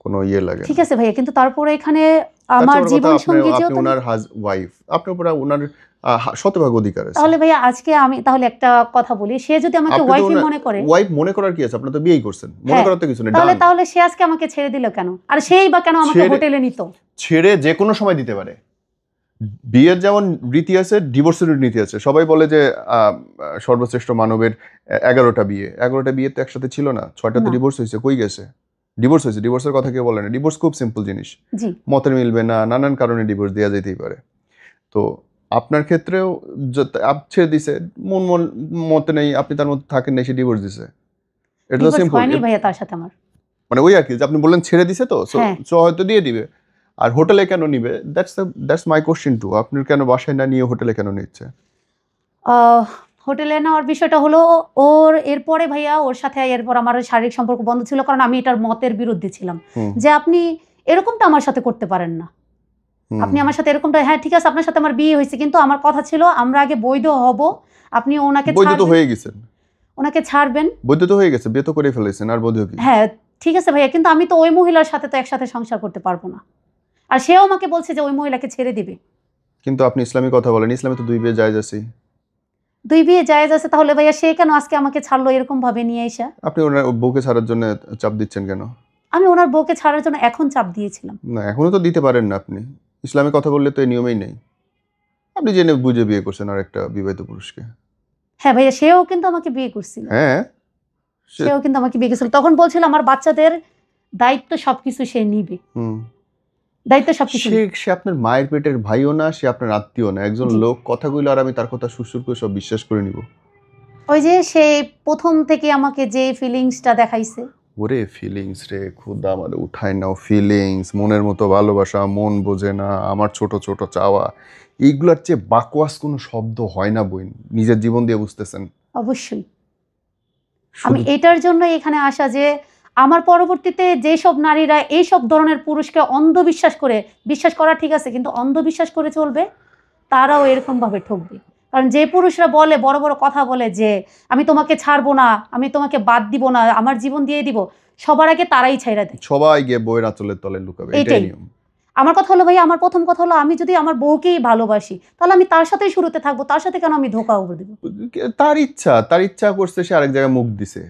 কোনো ইয়ে লাগে ঠিক না। আছে ভাইয়া, কিন্তু তারপরে এখানে তার আমার চেয়ে বড় কথা, জীবন সঙ্গী আপনি যেহেতু ওনার ওয়াইফ, আপনার উপর ওনার শতভাগ অধিকার আছে। তাহলে ভাইয়া আজকে আমি তাহলে একটা কথা বলি, সে যদি আমাকে আপনি তো ওয়াইফই মনে করে, ওয়াইফ মনে করার কি আছে? আপনি তো বিয়েই করছেন, মনে হ্যাঁ, করার তো কিছু নেই। তাহলে ডান। তাহলে সে আজকে আমাকে ছেড়ে দিল কেন? আর সেই বা কেন আমাকে হোটেলে নিত? ছেড়ে যে কোনো সময় দিতে পারে। বিয়ের যেমন রীতি আছে, ডিভোর্সের নীতি আছে। সবাই বলে যে সর্বশ্রেষ্ঠ মানবের 11টা বিয়ে। 11টা বিয়ে তো একসাথে ছিল না, 6টা তো না। ডিভোর্স হয়েছে। কই গেছে? ডিভোর্স হয়েছে, ডিভোর্সের কথা কেউ বলে না। ডিভোর্স খুব সিম্পল জিনিস, জি, মতের মিলবে না, নানান কারণে ডিভোর্স দেওয়া যেতেই পারে। তো আপনার ক্ষেত্রেও ছেড়ে দিছে, মতে নেই, আপনি তার মধ্যে থাকেন না, সে ডিভোর্স দিছে। এটা তো ডিভোর্স সিম্পল। হয়নি ভাইয়া তার সাথে আমার। মানে ওই আর কি, যে আপনি বললেন ছেড়ে দিছে, তো হ্যাঁ। সো হয়তো দিয়ে দিবে। আর হোটেলে কেন নিবে? That's my question too. আপনার কেন বাসায় না নিয়ে হোটেলে কেন নিচ্ছে? হোটেলে নেওয়ার বিষয়টা হলো, ওর এরপরে ভাইয়া ওর সাথে এরপর আমার শারীরিক সম্পর্ক বন্ধ ছিল, কারণ আমি এটার মতের বিরুদ্ধে ছিলাম যে আপনি এরকমটা আমার সাথে করতে পারেন না। আপনি আমার সাথে এরকমটা, হ্যাঁ ঠিক আছে আপনার সাথে আমার বিয়ে হয়েছে, কিন্তু আমার কথা ছিল আমরা আগে বৈধ হব, আপনি ওনাকে বৈধ তো হয়ে গেছেন। ওনাকে ছাড়বেন। বৈধ তো হয়ে গেছে, বিয়ে তো করে ফেলেছেন, আর বৈধ কি? হ্যাঁ ঠিক আছে ভাইয়া, কিন্তু আমি তো ওই মহিলার সাথে তো একসাথে সংসার করতে পারবো না, আর সেও আমাকে বলছে যে ওই মহিলাকে ছেড়ে দিবে। কিন্তু আপনি ইসলামী কথা বলেন, ইসলামে তো 2 বিয়ে জায়েজ আছে। 2 বিয়ে জায়েজ আছে, তাহলে ভাইয়া সে কেন আজকে আমাকে ছাড়লো এরকম ভাবে নিয়ে এসে? আপনি ওনার বউকে ছাড়ার জন্য চাপ দিচ্ছেন কেন? আমি ওনার বউকে ছাড়ার জন্য এখন চাপ দিয়েছিলাম। না, এখনো তো দিতে পারেন না আপনি। ইসলামে কথা বললে তো এই নিয়মেই নেই। আপনি জেনে বুঝে বিয়ে করছেন আর একটা বিবাহিত পুরুষকে। হ্যাঁ ভাইয়া, সেও কিন্তু আমাকে বিয়ে করছিল। হ্যাঁ, সেও কিন্তু আমাকে বিয়ে করছিল, তখন বলছিল আমার বাচ্চাদের দায়িত্ব সবকিছু সে নিবে, দায়িত্ব সবকিছু। সে আপনার মায়ের পেটের ভাইও না, সে আপনার আত্মীয় না। একজন লোক কথা কইলো আর আমি তার কথা সুরসুর করে সব বিশ্বাস করে নিব? ওই যে সে প্রথম থেকে আমাকে যে ফিলিংসটা দেখাইছে। ওরে ফিলিংস রে খুদা, আমার উঠায় নাও ফিলিংস। মনের মতো ভালোবাসা, মন বোঝে না, আমার ছোট ছোট চাওয়া, এইগুলার চেয়ে বাকওয়াস কোনো শব্দ হয় না বোন। নিজের জীবন দিয়ে বুঝতেছেন। অবশ্যই আমি এটার জন্য এখানে আসা যে আমার পরবর্তীতে যেসব নারীরা এইসব ধরনের পুরুষকে অন্ধবিশ্বাস করে, বিশ্বাস করা ঠিক আছে কিন্তু অন্ধবিশ্বাস করে চলবে, তারাও এরকম ভাবে ঠকবে। কারণ যে পুরুষরা বলে, বড় বড় কথা বলে যে আমি তোমাকে ছাড়বো না, আমি তোমাকে বাদ দিব না, আমার জীবন দিয়ে দিব, সবার আগে তারাই ছাইরা দেয়। সবাই গিয়ে বইয়ের আঁচলের তলে লুকাবে, এটাই নিয়ম। আমার কথা হলো ভাই, আমার প্রথম কথা হলো আমি যদি আমার বউকেই ভালোবাসি তাহলে আমি তার সাথেই শুরুতে থাকবো, তার সাথে কেন আমি ধোঁকা উড়ে দেবো? তার ইচ্ছা করছে, সে আরেক জায়গায় মুখ দিছে।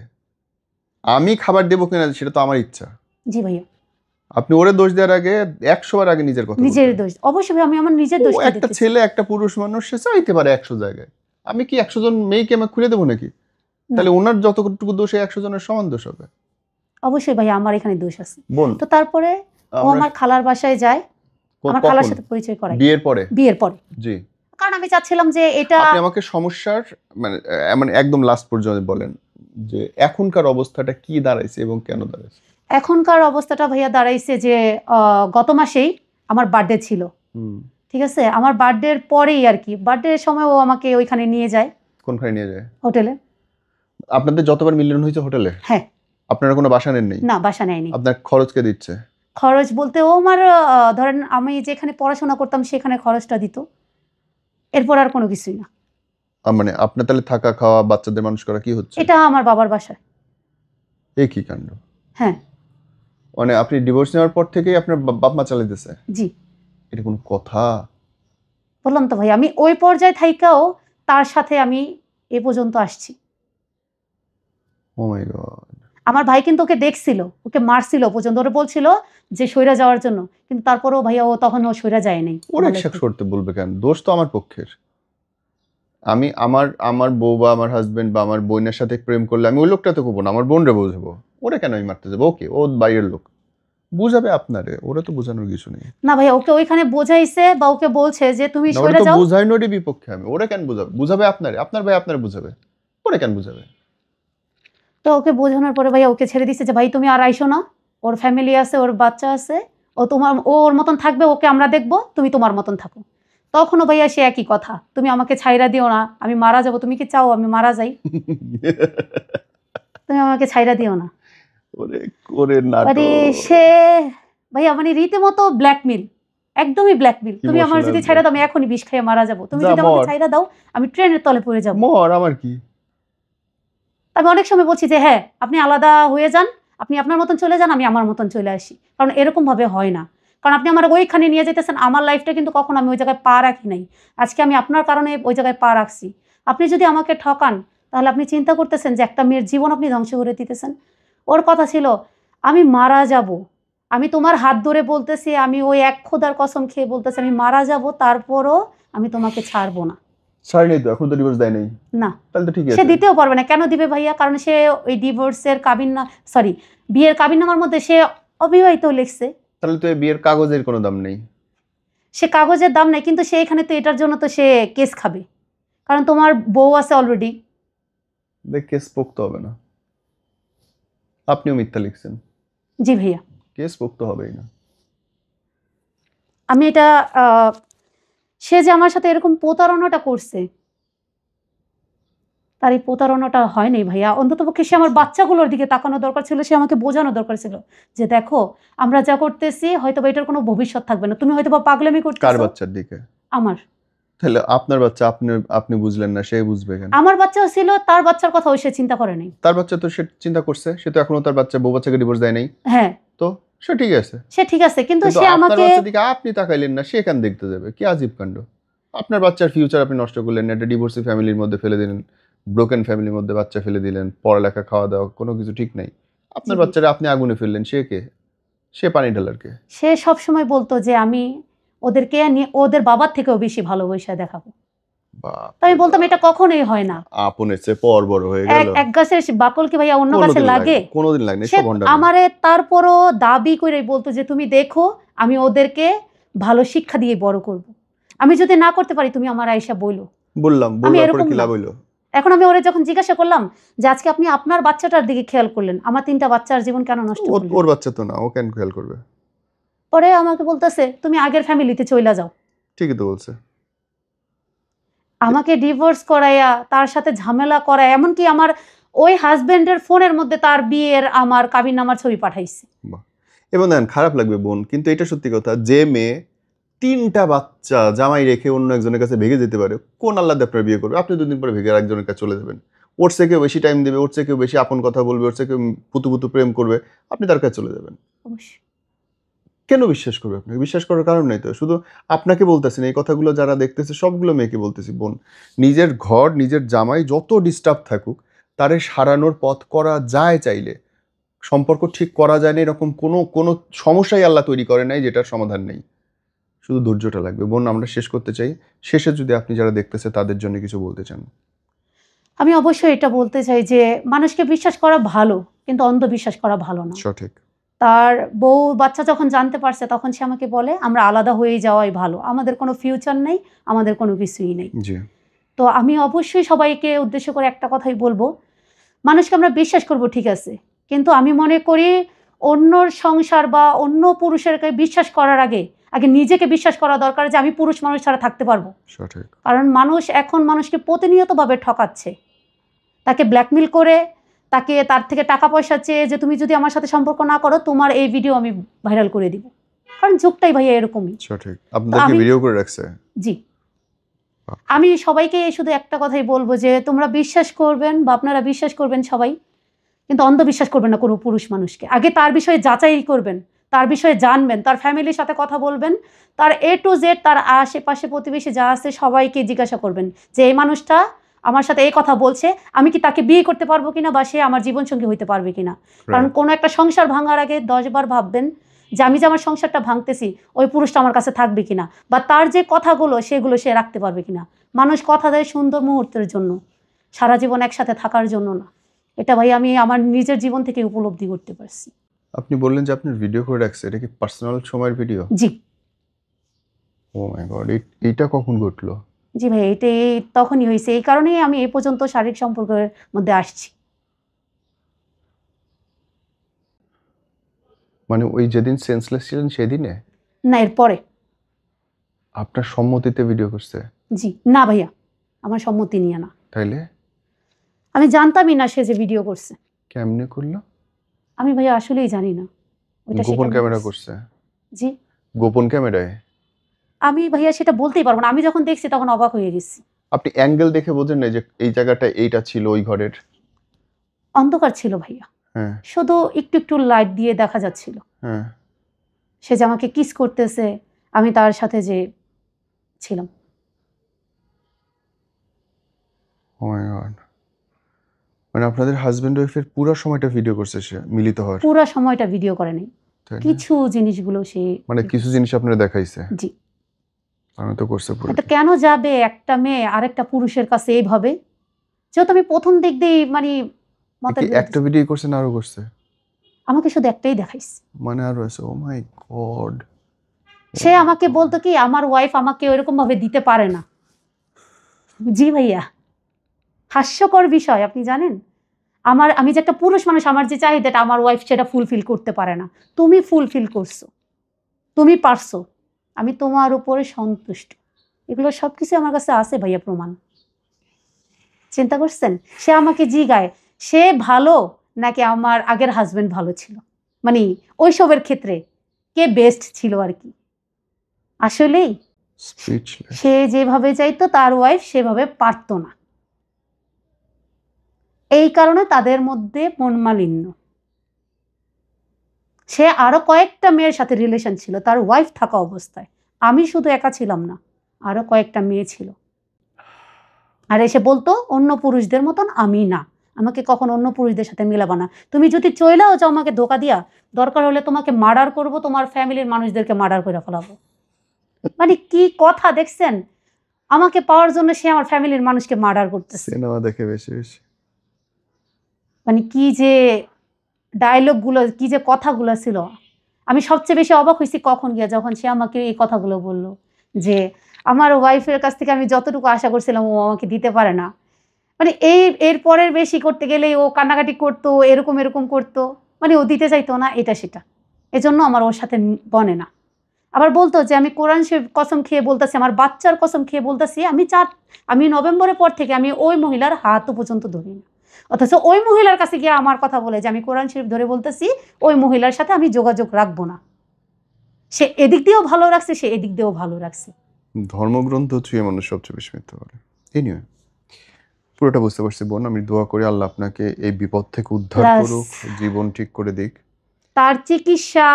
আমি খাবার দেবো কিনা সেটা তো আমার ইচ্ছা। জি ভাইয়া, আপনি ওরে দোষ দেওয়ার আগে 100 বার আগে নিজের কথা নিজের দোষ। অবশ্যই ভাই, আমি আমার নিজের দোষ। একটা ছেলে, একটা পুরুষ মানুষ, সে চাইতে পারে 100 জায়গায়। আমি কি 100 জন মেয়েকে আমি খুলে দেবো নাকি? তাহলে ওনার যতটুকু দোষ 100 জনের সমান দোষ হবে। অবশ্যই ভাই, আমার এখানে দোষ আছে। বোন, তো তারপরে ও আমার খালার বাসায় যায়, আমার খালার সাথে পরিচয় করায়। বিয়ের পরে? জি। কারণ আমি চাচ্ছিলাম যে এটা। আপনি আমাকে সমস্যার মানে একদম লাস্ট পর্যন্ত বলেন যে এখনকার অবস্থাটা কি দাঁড়াইছে এবং কেন দাঁড়াইছে? এখনকার অবস্থাটা ভাইয়া দাঁড়াইছে যে গত মাসেই আমার বার্থডে ছিল, ঠিক আছে? আমার বার্থডের পরেই আর কি, বার্থডের সময় ও আমাকে ওইখানে নিয়ে যায়। কোনখানে নিয়ে যায়? হোটেলে। আপনাদের যতবার মিলন হয়েছে হোটেলে? হ্যাঁ। আপনারা কোনো বাসা নেন? না, বাসা নেয়নি। আপনার খরচ কে দিচ্ছে? খরচ বলতে ও আমার ধরেন আমি যেখানে পড়াশোনা করতাম সেখানে খরচটা দিত, এরপর আর কোনো কিছুই না। মানে আপনার তাহলে থাকা খাওয়া বাচ্চাদের মানুষ করা কি হচ্ছে? এটা আমার বাবার বাসায়। এই কি কাণ্ড! হ্যাঁ। মানে আপনি ডিভোর্স নেওয়ার পর থেকেই আপনার বাপ মা চালাইতেছে? জি। এটা কোনো কথা? বললাম তো ভাই, আমি ওই পর্যায়ে থাইকাও তার সাথে আমি এ পর্যন্ত আসছি। ও মাই গড। আমার ভাই কিন্তু ওকে দেখছিল, ওকে মারছিল পর্যন্ত, ওরা বলছিল যে সইরা যাওয়ার জন্য, কিন্তু তারপরেও ভাইয়া ও তখন ও সইরা যায় নাই। ওরা একসাথে করতে বলবে কেন? দোষ তো আমার পক্ষের। আমি আমার বউ বা আমার হাজবেন্ড বা আমার বোনের সাথে প্রেম করলে আমি ওই লোকটা তো করবো না, আমার বোনরে বুঝাবো। ওরা কেন আমি মারতে যাবো? ওকে, ও বাইরের লোক, বুঝাবে আপনারে, ওরা তো বোঝানোর কিছু নেই। না ভাইয়া, ওকে ওইখানে বোঝাইছে বা ওকে বলছে যে তুমি সইরা যাও। বুঝাইনোরই বিপক্ষে আমি। ওরা কেন বুঝাবে? বুঝাবে আপনারে, আপনার ভাই আপনারে বুঝাবে, ওরা কেন বুঝাবে? তো ওকে বোঝানোর পরে ভাইয়া ওকে ছেড়ে দিচ্ছে যে ভাই তুমি আর আইসো না, ওর ফ্যামিলি আছে, ওর বাচ্চা আছে, ওর মতন থাকবে, ওকে আমরা দেখবো, তুমি তোমার মতন থাকো। তখনও ভাইয়া সে একই কথা, তুমি আমাকে ছাইরা দিও না, আমি মারা যাব। তুমি কি চাও আমি মারা যাই? তুমি আমাকে ছাইরা দিও না। মানে সে ভাইয়া মানে রীতিমতো ব্ল্যাকমেল, একদমই ব্ল্যাকমেল। তুমি আমার যদি ছাইরা দাও আমি এখনই বিষ খাইয়ে মারা যাব। তুমি যদি আমাকে ছাইরা দাও আমি ট্রেনের তলে পড়ে যাব। আমার কি? আমি অনেক সময় বলছি যে হ্যাঁ আপনি আলাদা হয়ে যান, আপনি আপনার মতন চলে যান, আমি আমার মতন চলে আসি। কারণ এরকম ভাবে হয় না, কারণ আপনি আমার ওইখানে নিয়ে যেতেছেন, আমার লাইফটা কিন্তু কখনো আমি ওই জায়গায় পা রাখি নাই। আজকে আমি আপনার কারণে ওই জায়গায় পা রাখছি। আপনি যদি আমাকে ঠকান তাহলে আপনি চিন্তা করতেছেন যে একটা মেয়ের জীবন আপনি ধ্বংস করে দিতেছেন। ওর কথা ছিল আমি মারা যাব, আমি তোমার হাত ধরে বলতেছি, আমি ওই এক খোদার কসম খেয়ে বলতেছি আমি মারা যাব, তারপরও আমি তোমাকে ছাড়বো না। ছাড়েনি তো, এখন তো ডিভোর্স দেয় নাই। না, তাহলে তো ঠিক আছে। সে দিতেও পারবে না। কেন দিবে ভাইয়া? কারণ সে ওই ডিভোর্সের বিয়ের কাবিননামার মধ্যে সে অবিবাহিত লিখছে। তাহলে তো এই বিয়ের কাগজের কোনো দাম নেই। সে কাগজের দাম নেই, কিন্তু সে এখানে তো এটার জন্য তো সে কেস খাবে, কারণ তোমার বউ আছে অলরেডি। কেস পোক্ত হবে না, আপনিও মিথ্যা লিখছেন। জি ভাইয়া, কেস পোক্ত হবেই না। আমি এটা সে যে আমার সাথে এরকম প্রতারণাটা করছে, তার এই প্রতারণাটা হয়নি ভাইয়া। অন্ততপক্ষে সে আমার বাচ্চাগুলোর দিকে তাকানো দরকার ছিল, সে আমাকে বোঝানো দরকার ছিল যে দেখো আমরা যা করতেছি হয়তো এটার কোনো ভবিষ্যৎ থাকবে না, তুমি হয়তো পাগলামি করতেছো। কার বাচ্চার দিকে? আমার। তাহলে আপনার বাচ্চা আপনি বুঝলেন না, সে বুঝবে কেন? আমার বাচ্চাও ছিল, তার বাচ্চার কথাও সে চিন্তা করে নাই। তার বাচ্চা তো সে চিন্তা করছে, সে তো এখনো তার বউ বাচ্চাকে ডিভোর্স দেয় নাই। হ্যাঁ তো সে ঠিক আছে, সে ঠিক আছে, কিন্তু সে আপনার আমাকে বাচ্চার দিকে আপনি তাকাইলেন না, সে কেন দেখতে যাবে? কি আজীব কাণ্ড! আপনার বাচ্চার ফিউচার আপনি নষ্ট করলেন, একটা ডিভোর্সি ফ্যামিলির মধ্যে ফেলে দিলেন, ব্রোকেন ফ্যামিলির মধ্যে বাচ্চা ফেলে দিলেন, পড়ালেখা খাওয়া দাওয়া কোনো কিছু ঠিক নাই। আপনার বাচ্চারা আপনি আগুনে ফেললেন, সে কে? সে পানি ঢালার কে? সে সবসময় বলতো যে আমি ওদেরকে ওদের বাবার থেকেও বেশি ভালোবাসা দেখাবো। আমি বলতাম এটা কখনোই হয় না। আপনের চেয়ে পর বড় হয়ে গেল। এক গাছের বাকল কি ভাইয়া অন্য গাছে লাগে? কোনোদিন লাগে না। আমারে তারপরও দাবি করে বলতো যে তুমি দেখো আমি ওদেরকে ভালো শিক্ষা দিয়ে বড় করব। আমি যদি না করতে পারি তুমি আমার আয়েশা বইলো। বললাম পরে কি লাভ হইলো? এখন আমি ওরে যখন জিজ্ঞাসা করলাম যে আজকে আপনি আপনার বাচ্চাটার দিকে খেয়াল করলেন, আমার 3টা বাচ্চার জীবন কেন নষ্ট করলেন? ওর বাচ্চা তো না, ও কেন খেয়াল করবে? পরে আমাকে বলতেছে তুমি আগের ফ্যামিলিতে চইলা যাও। ঠিকই তো বলছে। আমাকে ডিভোর্স করাইয়া তার সাথে ঝামেলা করায়, এমনকি আমার ওই হাজবেন্ডের ফোনের মধ্যে তার বিয়ের আমার কাবিননামার ছবি পাঠাইছে। এবং দেখেন খারাপ লাগবে বোন, কিন্তু এটা সত্যি কথা, যে মেয়ে 3টা বাচ্চা জামাই রেখে অন্য একজনের কাছে ভেগে যেতে পারে, কোন আল্লাহ দিয়ে আপনার বিয়ে করবে? আপনি 2 দিন পরে ভেগে আরেকজনের কাছে চলে যাবেন। ওর চেয়ে কেউ বেশি টাইম দেবে, ওর চেয়ে কেউ বেশি আপন কথা বলবে, ওর চেয়ে কেউ পুতু প্রেম করবে, আপনি তার কাছে চলে যাবেন। অবশ্যই। কেন বিশ্বাস করবে আপনাকে? বিশ্বাস করার কারণ নাই তো। শুধু আপনাকে বলতেছি না, এই কথাগুলো যারা দেখতেছে সবগুলো মেয়েকে বলতেছি বোন, নিজের ঘর নিজের জামাই যত ডিস্টার্ব থাকুক তারে সারানোর পথ করা যায় চাইলে। সম্পর্ক ঠিক করা যায় না এরকম কোনো সমস্যাই আল্লাহ তৈরি করে নাই যেটার সমাধান নেই। শুধু ধৈর্যটা লাগবে। বোন আমরা শেষ করতে চাই। শেষে যদি আপনি যারা দেখতেছে তাদের জন্য কিছু বলতে চান। আমি অবশ্যই এটা বলতে চাই যে মানুষকে বিশ্বাস করা ভালো, কিন্তু অন্ধবিশ্বাস করা ভালো না। সঠিক। তার বউ বাচ্চা যখন জানতে পারছে তখন সে আমাকে বলে আমরা আলাদা হয়ে যাওয়াই ভালো, আমাদের কোনো ফিউচার নেই, আমাদের কোনো কিছুই নেই। জি। তো আমি অবশ্যই সবাইকে উদ্দেশ্য করে একটা কথাই বলবো, মানুষকে আমরা বিশ্বাস করব ঠিক আছে, কিন্তু আমি মনে করি অন্যর সংসার বা অন্য পুরুষেরকে বিশ্বাস করার আগে নিজেকে বিশ্বাস করা দরকার যে আমি পুরুষ মানুষ ছাড়া থাকতে পারবো। সঠিক। কারণ মানুষ এখন মানুষকে প্রতিনিয়তভাবে ঠকাচ্ছে, তাকে ব্ল্যাকমেল করে, তাকে তার থেকে টাকা পয়সা চেয়ে যে তুমি যদি আমার সাথে সম্পর্ক না করো তোমার এই ভিডিও আমি ভাইরাল করে দিব। কারণ যুগটাই ভাইয়া এরকমই। সঠিক। আপনাদেরকে ভিডিও করে রাখছে। জি। আমি সবাইকে শুধু একটা কথাই বলবো যে তোমরা বিশ্বাস করবেন বা আপনারা বিশ্বাস করবেন সবাই, কিন্তু অন্ধবিশ্বাস করবেন না কোনো পুরুষ মানুষকে। আগে তার বিষয়ে যাচাই করবেন, তার বিষয়ে জানবেন, তার ফ্যামিলির সাথে কথা বলবেন, তার A to Z তার আশেপাশে প্রতিবেশী যা আছে সবাইকে জিজ্ঞাসা করবেন যে এই মানুষটা আমার সাথে এই কথা বলছে, আমি কি তাকে বিয়ে করতে পারবো কিনা বা সে আমার জীবনসঙ্গী হইতে পারবে কিনা। কারণ কোনো একটা সংসার ভাঙার আগে 10 বার ভাববেন যে আমি যে আমার সংসারটা ভাঙতেছি ওই পুরুষটা আমার কাছে থাকবে কিনা, বা তার যে কথাগুলো সেগুলো সে রাখতে পারবে কিনা। মানুষ কথা দেয় সুন্দর মুহূর্তের জন্য, সারা জীবন একসাথে থাকার জন্য না। এটা ভাই আমি আমার নিজের জীবন থেকে উপলব্ধি করতে পারছি। আপনি বললেন যে আপনার ভিডিও করে রাখছে, এটা কি পার্সোনাল সময়ের ভিডিও? জি। ও মাই গড, এইটা কখন ঘটলো? জি ভাই, এটাই তখনই হয়েছে, এই কারণেই আমি এই পর্যন্ত শারীরিক সম্পর্কের মধ্যে আসছি। মানে ওই যেদিন সেন্সলেস ছিলেন সেদিনে? না, এরপরে। আপনার সম্মতিতে ভিডিও করছে? জি না ভাইয়া, আমার সম্মতি নিয়ে না। তাইলে আমি জানতামই না সে যে ভিডিও করছে। কেমনে করলো? আমি ভাইয়া আসলেই জানি না। ওইটা গোপন ক্যামেরা করছে? জি গোপন ক্যামেরায়? আমি ভাইয়া সেটা বলতেই পারবো না। আমি যখন দেখছি তখন অবাক হয়ে গেছি। আপনি অ্যাঙ্গেল দেখে বোঝেন না যে এই জায়গাটা এইটা ছিল ওই ঘরের? অন্ধকার ছিল ভাইয়া, হ্যাঁ শুধু একটু একটু লাইট দিয়ে দেখা যাচ্ছিল। হ্যাঁ। সে যে আমাকে কিস করতেছে, আমি তার সাথে যে ছিলাম। ও মাই গড। মানে আপনাদের হাজবেন্ড ওয়াইফের পুরো সময়টা ভিডিও করছে সে মিলিত হওয়ার? পুরা সময়টা ভিডিও করে নাই, তাই না? কিছু জিনিসগুলো সে মানে কিছু জিনিস আপনারা দেখাইছে? জি। আমি তো করছে পুরো। তো কেন যাবে একটা মেয়ে আরেকটা পুরুষের কাছে এইভাবে? যেহেতু আমি প্রথম দিক দিয়ে মানে কি একটা ভিডিও করছে না আরো করছে? আমাকে শুধু একটাই দেখাইছে। মানে আরো আছে? ও মাই গড। সে আমাকে বলতো কি আমার ওয়াইফ আমাকে ওইরকম ভাবে দিতে পারে না। জি ভাইয়া, হাস্যকর বিষয় আপনি জানেন। আমি যে একটা পুরুষ মানুষ, আমার যে চাহিদাটা আমার ওয়াইফ সেটা ফুলফিল করতে পারে না। তুমি ফুলফিল করছো, তুমি পারছো, আমি তোমার উপরে সন্তুষ্ট। এগুলো সবকিছু আমার কাছে আছে ভাইয়া, প্রমাণ। চিন্তা করছেন? সে আমাকে জিগায় সে ভালো নাকি আমার আগের হাজবেন্ড ভালো ছিল, মানে ওইসবের ক্ষেত্রে কে বেস্ট ছিল আর কি। আসলেই স্পিচলেস। সে যেভাবে চাইতো তার ওয়াইফ সেভাবে পারতো না, এই কারণে তাদের মধ্যে মনমালিন্য। সে আরো কয়েকটা মেয়ের সাথে রিলেশন ছিল তার ওয়াইফ থাকা অবস্থায়। আমি শুধু একা ছিলাম না, আরো কয়েকটা মেয়ে ছিল। আর এসে বলতো অন্য পুরুষদের মতন আমি না, আমাকে কখন অন্য পুরুষদের সাথে মিলাবা না। তুমি যদি চইলাও যাও আমাকে ধোকা দিয়া, দরকার হলে তোমাকে মার্ডার করব, তোমার ফ্যামিলির মানুষদেরকে মার্ডার করে ফেলাবো। মানে কি কথা দেখছেন? আমাকে পাওয়ার জন্য সে আমার ফ্যামিলির মানুষকে মার্ডার করতেছে। সিনেমা দেখে বেশি বেশি। মানে কি যে ডায়লগগুলো, কি যে কথাগুলো ছিল। আমি সবচেয়ে বেশি অবাক হয়েছি কখন গিয়া, যখন সে আমাকে এই কথাগুলো বলল যে আমার ওয়াইফের কাছ থেকে আমি যতটুকু আশা করছিলাম ও আমাকে দিতে পারে না। মানে এর পরের বেশি করতে গেলে ও কান্নাকাটি করতো, এরকম এরকম করতো, মানে ও দিতে চাইতো না এটা সেটা। এজন্য আমার ওর সাথে বনে না। আবার বলতো যে আমি কোরআন শরীফ কসম খেয়ে বলতেছি, আমার বাচ্চার কসম খেয়ে বলতেছি, আমি নভেম্বরের পর থেকে আমি ওই মহিলার হাতও পর্যন্ত ধরি না। অথচ ওই মহিলার কাছে গিয়ে আমার কথা বলে যে আমি কোরআন শরীফ ধরে বলতেছি ওই মহিলার সাথে আমি যোগাযোগ রাখবো না। সে এদিক দিয়েও ভালো রাখছে, সে এদিক দিয়েও ভালো রাখছে। ধর্মগ্রন্থ ছুঁয়ে মানুষ সবচেয়ে বেশি মিথ্যা বলে। এনিওয়ে, পুরোটা বুঝতে পারছি বোন। আমি দোয়া করি আল্লাহ আপনাকে এই বিপদ থেকে উদ্ধার Plus করুক, জীবন ঠিক করে দিক। তার চিকিৎসা,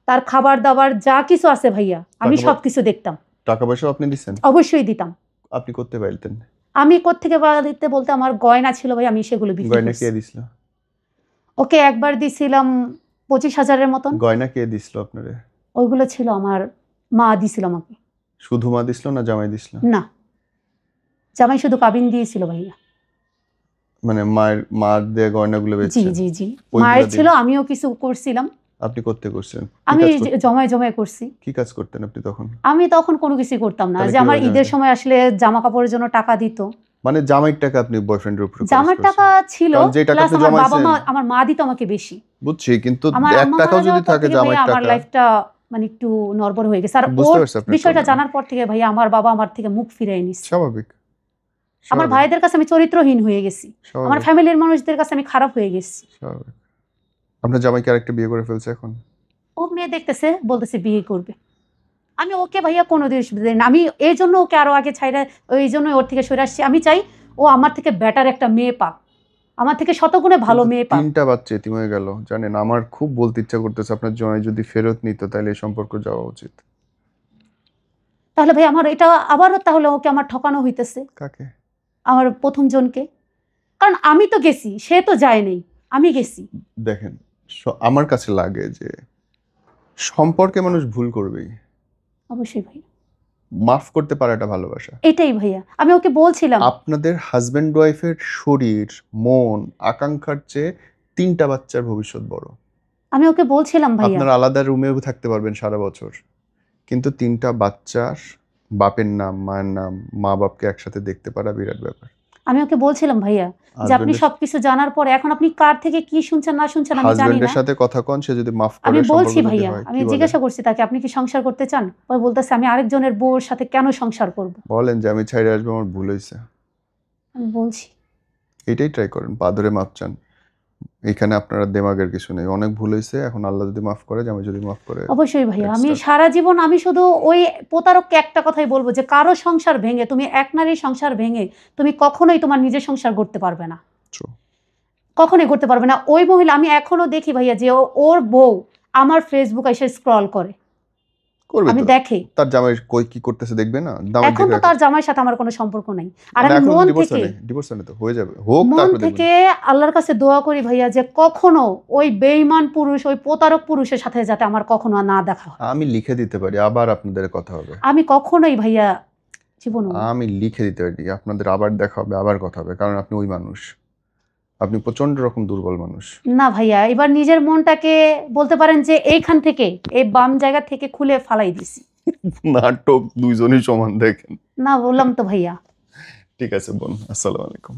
তার খাবার দাবার যা কিছু আছে ভাইয়া, আমি টাকা সবকিছু দেখতাম। টাকা পয়সাও আপনি দিচ্ছেন? অবশ্যই দিতাম। আপনি করতে পারতেন? আমি কোত্থেকে দিতে বলতে আমার গয়না ছিল ভাই, আমি সেগুলো বিক্রি গয়না করছি। কে দিছিল? ওকে একবার দিছিলাম 25,000-এর মতন। গয়না কে দিছিল আপনারে? ওইগুলো ছিল আমার মা দিছিল আমাকে। শুধু মা দিছিল না জামাই দিছিল? না, জামাই শুধু কাবিন দিয়েছিল ভাইয়া। মানে মার দেয়া গয়নাগুলো জি বেচছেন? জি জি, ওইগুলা মায়ের দিয়ে ছিল, আমিও কিছু করছিলাম। আপনি করতে করছেন? আমি জমায় জমায় করছি। কি কাজ করতেন আপনি তখন? আমি তখন কোনো কিছু করতাম না। তাহলে যে আমার কিভাবে ঈদের জানেন? সময় আসলে জামা কাপড়ের জন্য টাকা দিত। মানে জামাইয়ের টাকা আপনি বয়ফ্রেন্ডের উপর খরচ জামার করছেন? টাকা ছিল, কারণ যে টাকা প্লাস আপনি আমার বাবা জমাইছেন, মা, আমার মা দিত আমাকে বেশি। বুঝছি, কিন্তু আমার 1 আম্মা টাকাও মারা যদি যাওয়ার পর থাকে থেকে ভাইয়া জামাইয়ের আমার টাকা। লাইফটা মানে একটু নড়বড় হয়ে গেছে। আর বুঝতে ওর পারছি আপনার বিষয়টা প্রবলেম। জানার পর থেকে ভাইয়া আমার বাবা আমার থেকে মুখ ফিরিয়ে নিছে। স্বাভাবিক। আমার স্বাভাবিক। ভাইদের কাছে আমি চরিত্রহীন হয়ে গেছি, আমার স্বাভাবিক। ফ্যামিলির মানুষদের কাছে আমি খারাপ হয়ে গেছি। স্বাভাবিক। আপনার জামাইকে আরেকটা বিয়ে করে ফেলছে এখন? ও মেয়ে দেখতেছে, বলতেছে বিয়ে করবে। আমি ওকে ভাইয়া কোনো দিন দিই না। আমি এই জন্য ওকে আরো আগে ছাইরা, ওই জন্য ওর থেকে সরে আসছি। আমি চাই ও আমার থেকে বেটার একটা মেয়ে পাক, আমার থেকে শতগুণে ভালো কিন্তু মেয়ে পাক। 3টা বাচ্চা এতিম হয়ে গেল জানেন। আমার খুব বলতে ইচ্ছা করতেছে আপনার জামাই যদি ফেরত নিত তাহলে এই সম্পর্ক যাওয়া উচিত। তাহলে ভাই আমার এটা আবারও তাহলে ওকে আমার ঠকানো হইতেছে, কাকে? আমার প্রথম জনকে। কারণ আমি তো গেছি, সে তো যায় নাই, আমি গেছি। দেখেন, আমার কাছে লাগে যে সম্পর্কে মানুষ ভুল করবেই, অবশ্যই ভাই, মাফ করতে পারাটা ভালোবাসা। এটাই ভাইয়া আমি ওকে বলছিলাম। আপনাদের হাজবেন্ড ওয়াইফের শরীর, মন, আকাঙ্ক্ষার চেয়ে 3টা বাচ্চার ভবিষ্যৎ বড়। আমি ওকে বলছিলাম ভাইয়া, আপনারা আলাদা রুমেও থাকতে পারবেন সারা বছর, কিন্তু 3টা বাচ্চার বাপের নাম, মায়ের নাম, মা বাপকে একসাথে দেখতে পারা বিরাট ব্যাপার। আমি ওকে বলছিলাম ভাইয়া যে আপনি সবকিছু জানার পরে এখন আপনি কার থেকে কি শুনছেন না শুনছেন আমি জানি না। হাজবেন্ডের সাথে কথা কোন, সে যদি মাফ করে আমি সম্পর্ক বলছি যদি ভাইয়া, হয়, আমি কি বলে? জিজ্ঞাসা করছি তাকে আপনি কি সংসার করতে চান? ও বলতেছে আমি আরেকজনের বউর সাথে কেন সংসার করব। বলেন যে আমি ছাইরে আসবো, আমার ভুল হয়েছে। আমি বলছি এটাই ট্রাই করেন, পা ধরে মাপ চান। এখানে আপনারা দেমাগের কিছু নেই, অনেক ভুল হয়েছে, এখন আল্লাহ যদি মাফ করে, জামাই যদি মাফ করে। অবশ্যই ভাইয়া, আমি Next step. সারা জীবন আমি শুধু ওই প্রতারককে একটা কথাই বলবো যে কারো সংসার ভেঙে, তুমি এক নারীর সংসার ভেঙে তুমি কখনোই তোমার নিজের সংসার করতে পারবে না, True. কখনোই করতে পারবে না। ওই মহিলা আমি এখনো দেখি ভাইয়া যে ওর বউ আমার ফেসবুক এসে স্ক্রল করে, করবে আমি তো। দেখি। তার জামাই কই কি করতেছে দেখবে না? জামাই এখন তো দেখে তার জামাইয়ের সাথে আমার কোনো সম্পর্ক নাই। আর আমি এখন মন ডিভোর্স থেকে নেই, ডিভোর্স নেই তো হয়ে যাবে, হোক মন তারপরে থেকে দেখবেন। আল্লাহর কাছে দোয়া করি ভাইয়া যে কখনো ওই বেঈমান পুরুষ, ওই প্রতারক পুরুষের সাথে যাতে আমার কখনো না দেখা হয়। আমি লিখে দিতে পারি, আবার আপনাদের কথা হবে। আমি কখনোই ভাইয়া জীবন আমি লিখে দিতে পারি, আপনাদের আবার দেখা হবে, আবার কথা হবে, কারণ আপনি ওই মানুষ। আপনি প্রচন্ড রকম দুর্বল মানুষ। না ভাইয়া, এবার নিজের মনটাকে বলতে পারেন যে এইখান থেকে, এই বাম জায়গা থেকে খুলে ফালাই দিছি। নাটক দুইজনই সমান দেখেন। না বললাম তো ভাইয়া। ঠিক আছে বোন, আসসালামু আলাইকুম।